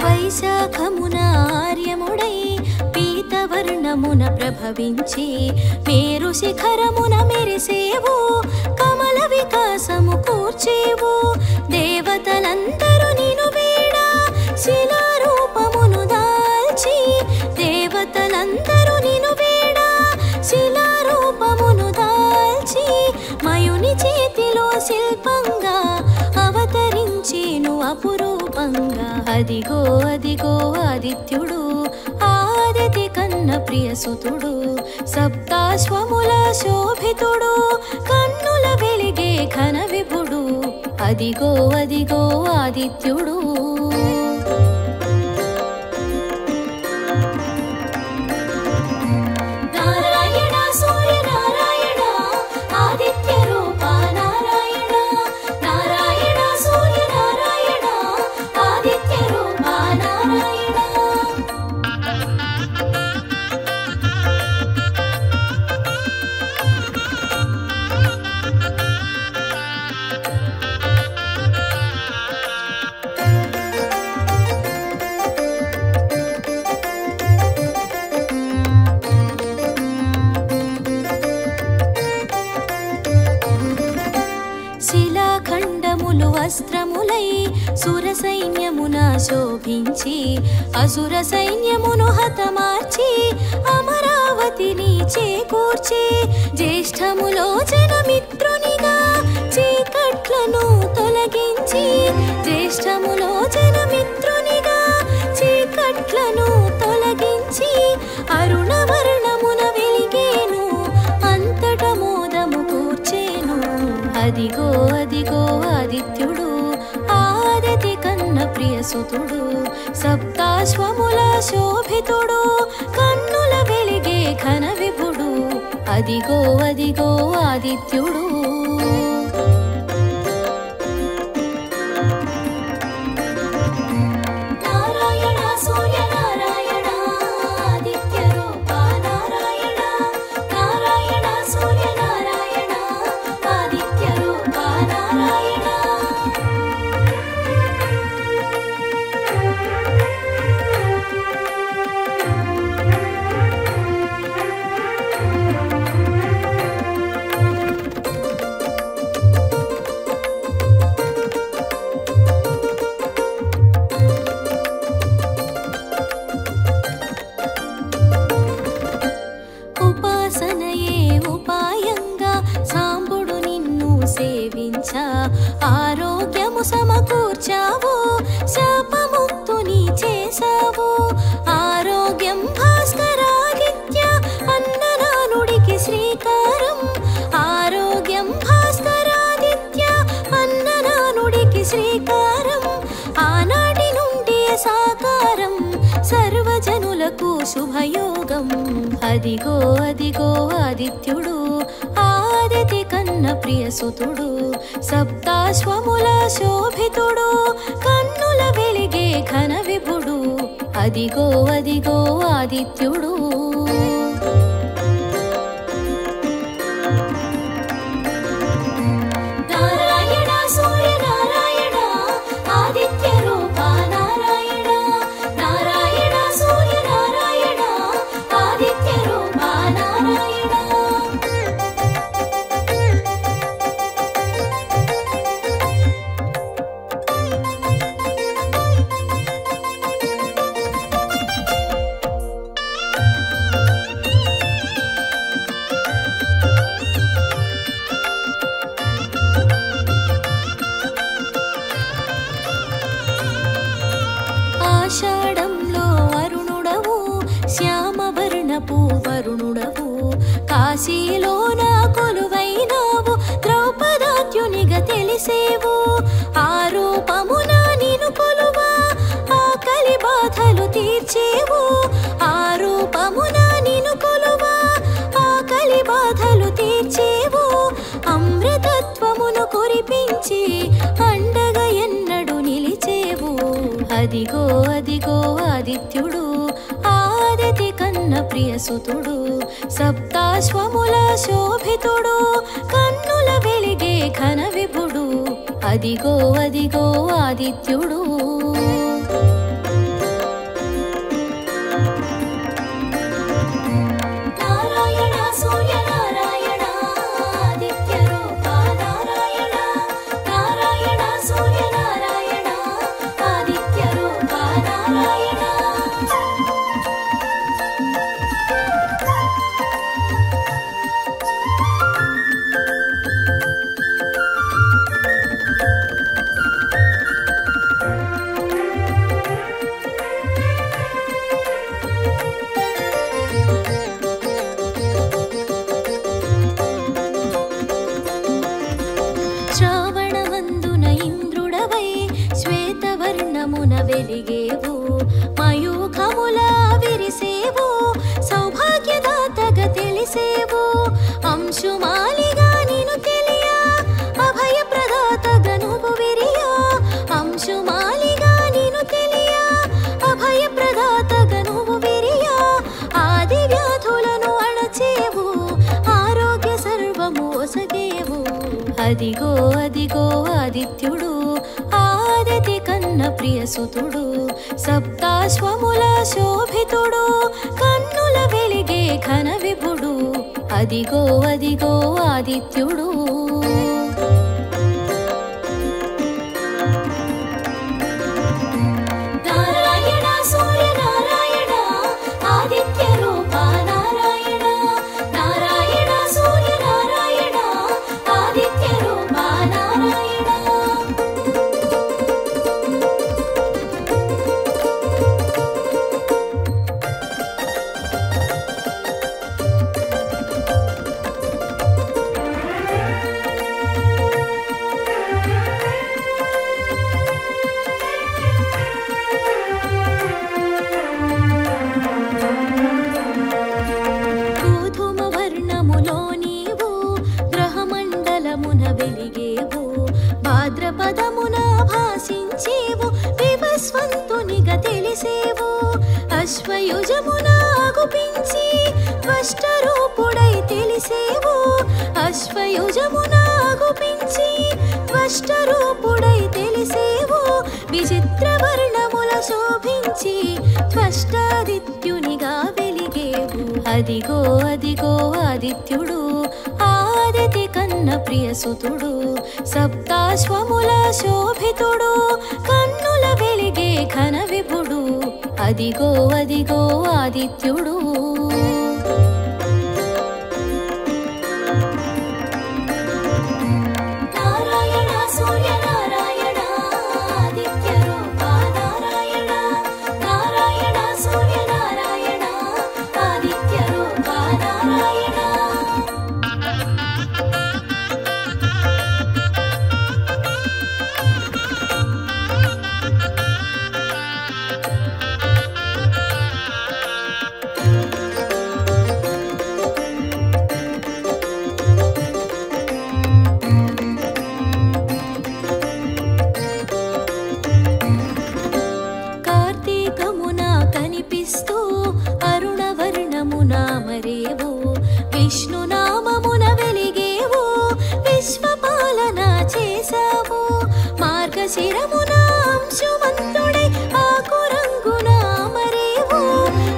వైశాఖమున ఆర్యముడై పీతవర్ణమున ప్రభవించి, మేరు శిఖరమున మెరిసేవు, కమల వికాసము కూర్చేవు. దేవతలందరూ నిను వేడ శిలారూపమును దాల్చి, దేవతలందరూ నిను వేడ శిలారూపమును దాల్చి, మయుని చేతిలో శిల్పంగా అవతరించేను అపురూపంగా. అదిగో అదిగో ఆదిత్యుడు, ఆదితి కన్న ప్రియసుతుడు, సప్తాశ్వముల శోభితుడు, కన్నుల వెలిగే ఘన విభుడు. అదిగో అదిగో ఆదిత్యుడు. నారాయణ సూర్యనారాయణ ఆదిత్య రూప నారాయణ, నారాయణ సూర్యనారాయణ ఆదిత్య రూప నారాయణ. శిలాఖండములు వస్త్రములై సుర సైన్యమున శోభించి, అసుర సైన్యమును హతమార్చి, అమరావతిని చేకూర్చి, జ్యేష్ఠములో జనమిత్రునిగా చీకట్లను తొలగించి, జ్యేష్ఠములో జనమిత్రునిగా చీకట్లను తొలగించి, అరుణవర్ణమున వెలిగేను అంతట మోదము కూర్చేను. అదిగో అదిగో ఆదిత్యుడు, ఆదితి కన్న ప్రియసుతుడు, సప్తాశ్వముల శోభితుడు, కన్నుల వెలిగే ఘన విభుడు. అదిగో అదిగో ఆదిత్యుడు. నారాయణ సూర్యనారాయణ ఆదిత్య రూప నారాయణ, నారాయణ సూర్యనారాయణ ఆదిత్య రూప నారాయణ. ఉపాసనయే ఉపాయంగా సాంబుడు నిన్ను సేవించ, ఆరోగ్యము సమకూర్చావు, శాపముక్తుని చేసావు. ఆరోగ్యం భాస్కరాదిత్య అన్ననానుడికి శ్రీకారం, ఆరోగ్యం భాస్కరాదిత్య అన్ననానుడికి శ్రీకారం. ఆనాటి నుండి సాకారం సర్వజనులకు శుభయోగం. అదిగో అదిగో ఆదిత్యుడు, ఆదితి కన్న ప్రియసుతుడు, సప్తాశ్వముల శోభితుడు, కన్నుల వెలిగే ఘన విభుడు. అదిగో అదిగో ఆదిత్యుడు. శోభించి అండగా ఎన్నడు నిలిచేవు. అదిగో అదిగో ఆదిత్యుడు, ఆదితి కన్న ప్రియసుతుడు, సప్తాశ్వముల శోభితుడు, కన్నుల వెలిగే ఘన విభుడు. అదిగో అదిగో ఆదిత్యుడు. నారాయణ సూర్యనారాయణ ఆదిత్య రూప నారాయణ, నారాయణ సూర్యనారాయణ ఆదిత్య రూప నారాయణ. శ్రావణమందున ఇంద్రుడవై శ్వేతవర్ణమున వెలిగేవు, మయూఖముల విరిసేవు, సౌభాగ్యదాతగా తెలిసేవు. అంశుమాలిగా నిను తెలియ, అభయప్రదాతగా నువ్వు విరియా. అంశుమాలిగా నిను తెలియ, అభయప్రదాతగా నువ్వు విరియా. ఆది వ్యాధులను అణచేవు, ఆరోగ్య సర్వము ఒసగేవు. అదిగో అదిగో ఆదిత్యుడు, ఆదితి కన్న ప్రియసుతుడు, సప్తాశ్వముల శోభితుడు, కన్నుల వెలిగే ఘన విభుడు. అదిగో అదిగో ఆదిత్యుడు. నారాయణ సూర్యనారాయణ ఆదిత్య రూప నారాయణ, నారాయణ సూర్యనారాయణ ఆదిత్య రూప నారాయణ. గోధుమ వర్ణములో నీవు గ్రహమండలమున వెలిగేవు, భాద్రపదమున భాసించేవు, వివస్వంతునిగా తెలిసేవు. అశ్వయుజమున ఆగుపించి త్వష్టరూపుడై తెలిసేవు. అశ్వయుజమున ఆగుపించి త్వష్టరూపుడై తెలిసేవు. విచిత్ర వర్ణముల శోభించి త్వష్టాదిత్యునిగా వెలిగేవు. అదిగో అదిగో ఆదిత్యుడు, ఆదితి కన్న ప్రియసుతుడు, సప్తాశ్వముల శోభితుడు, కన్నుల వెలిగే ఘన విభుడు. అదిగో అదిగో ఆదిత్యుడు. నారాయణ సూర్యనారాయణ ఆదిత్య రూప నారాయణ, నారాయణ సూర్యనారాయణ ఆదిత్య రూప నారాయణ. కార్తీకమున కనిపిస్తూ అరుణవర్ణమున మరేవు, విష్ణునామమున వెలిగేవు, విశ్వపాలన చేశావు. మార్గశిరమున అంశుమంతుడై ఆకురంగున మరేవు,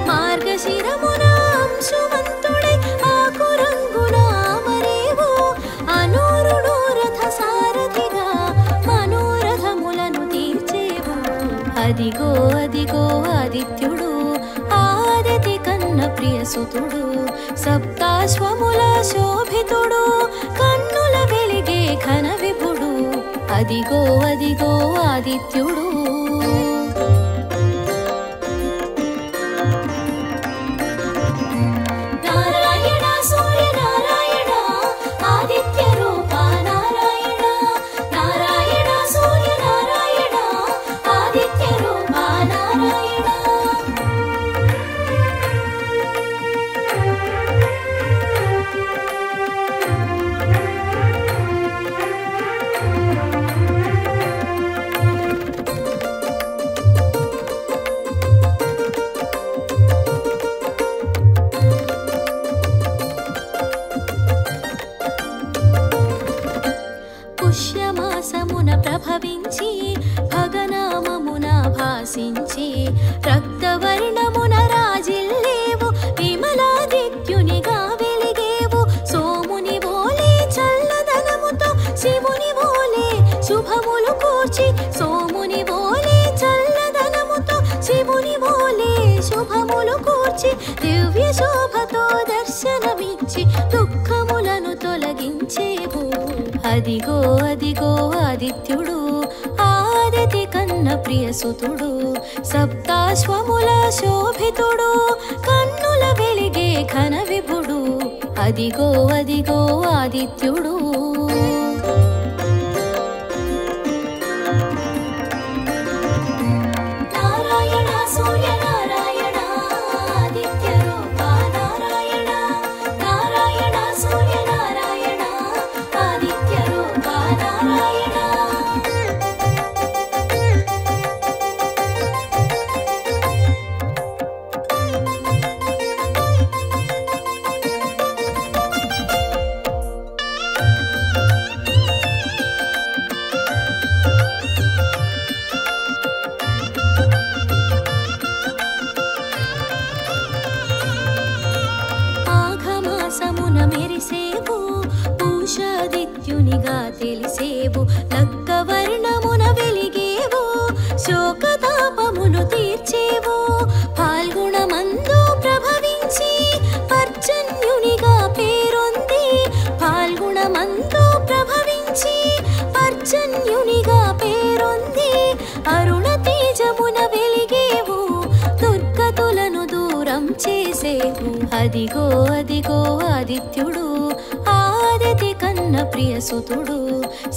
మార్గశిరమున అంశుమంతుడై ఆకురంగున మరేవు. అనూరుడు రథ సారథిగా మనోరథములను తీర్చేవు. అదిగో అదిగో ఆదిత్యుడు, ఆదితి కన్న ప్రియసుతుడు, సప్తాశ్వముల శోభితుడు, కన్నుల వెలిగే ఘన విభుడు. అదిగో అదిగో ఆదిత్యుడు. నారాయణ సూర్యనారాయణ ఆదిత్య రూప నారాయణ, నారాయణ సూర్యనారాయణ ఆదిత్య రూప నారాయణ. ప్రభవించి భగనామమున భాసించి రక్తవర్ణమున రాజిల్లేవు విమలాదిత్యునిగా వెలిగేవు సోముని వోలే చల్లదనముతో శివుని వోలే శుభములు కూర్చి సోముని వోలే చల్లదనముతో శివుని వోలే శుభములు కూర్చి దివ్య శోభతో దర్శనమిచ్చి దుఃఖములను తొలగించేవు అదిగో అదిగో ఆదిత్యుడు ఆదితి కన్న ప్రియసుతుడు సప్తాశ్వముల శోభితుడు కన్నుల వెలిగే ఘన విభుడు అదిగో అదిగో ఆదిత్యుడు నారాయణ సూర్యనారాయణ ఆదిత్య రూప నారాయణ నారాయణ సూర్యనారాయణ ఆదిత్య రూప నారాయణ ఆఘమాసమున మెరిసేవు పూషాదిత్యునిగా తెలిసేవు లక్కవర్ణమున వెలిగేవు శోకతాపములు తీర్చేవు పాల్గొనమందు ప్రభవించి పర్జన్యునిగా పేరొంది పాల్గొనమందు ప్రభవించి పర్జన్యునిగా పేరొంది అరుణ తేజమున వెలిగేవు దుర్గతులను దూరం చేసేవు అదిగో అదిగో ఆదిత్యుడు ఆదితి కన్న ప్రియసుతుడు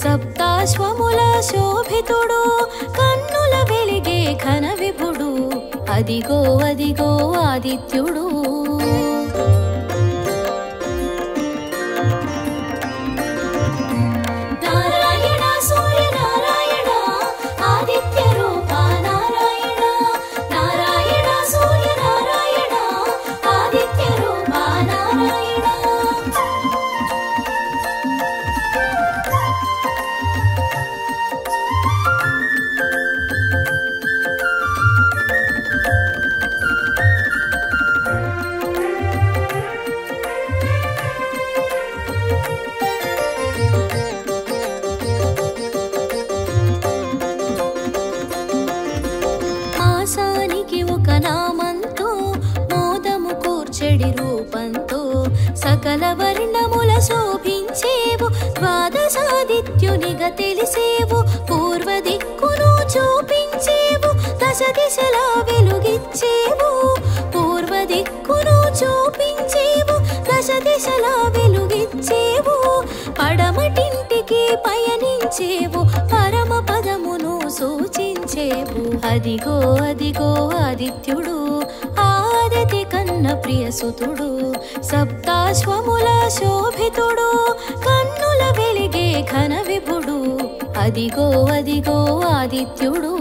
సప్తాశ్వముల శోభితుడు కన్నుల వెలిగే ఘన విభుడు అదిగో అదిగో ఆదిత్యుడు నారాయణ సూర్యనారాయణ ఆదిత్య రూప నారాయణ నారాయణ సూర్యనారాయణ ఆదిత్య రూప నారాయణ మాసానికి ఒక నామంతో మోదము కూర్చెడి రూపంతో సకల వర్ణముల శోభించేవు ద్వాదశాదిత్యునిగా తెలిసేవు పూర్వ దిక్కును చూపించేవు దశ దిశలా వెలుగిచ్చేవు పూర్వ దిక్కును చూపించేవు దశ దిశలా వెలుగిచ్చేవు పడమటింటికి పయనించేవు పరమ పదమును సూచించేవు అదిగో అదిగో ఆదిత్యుడు ఆదితి కన్న ప్రియసుతుడు సప్తాశ్వముల శోభితుడు కన్నుల వెలిగే ఘన విభుడు అదిగో అదిగో ఆదిత్యుడు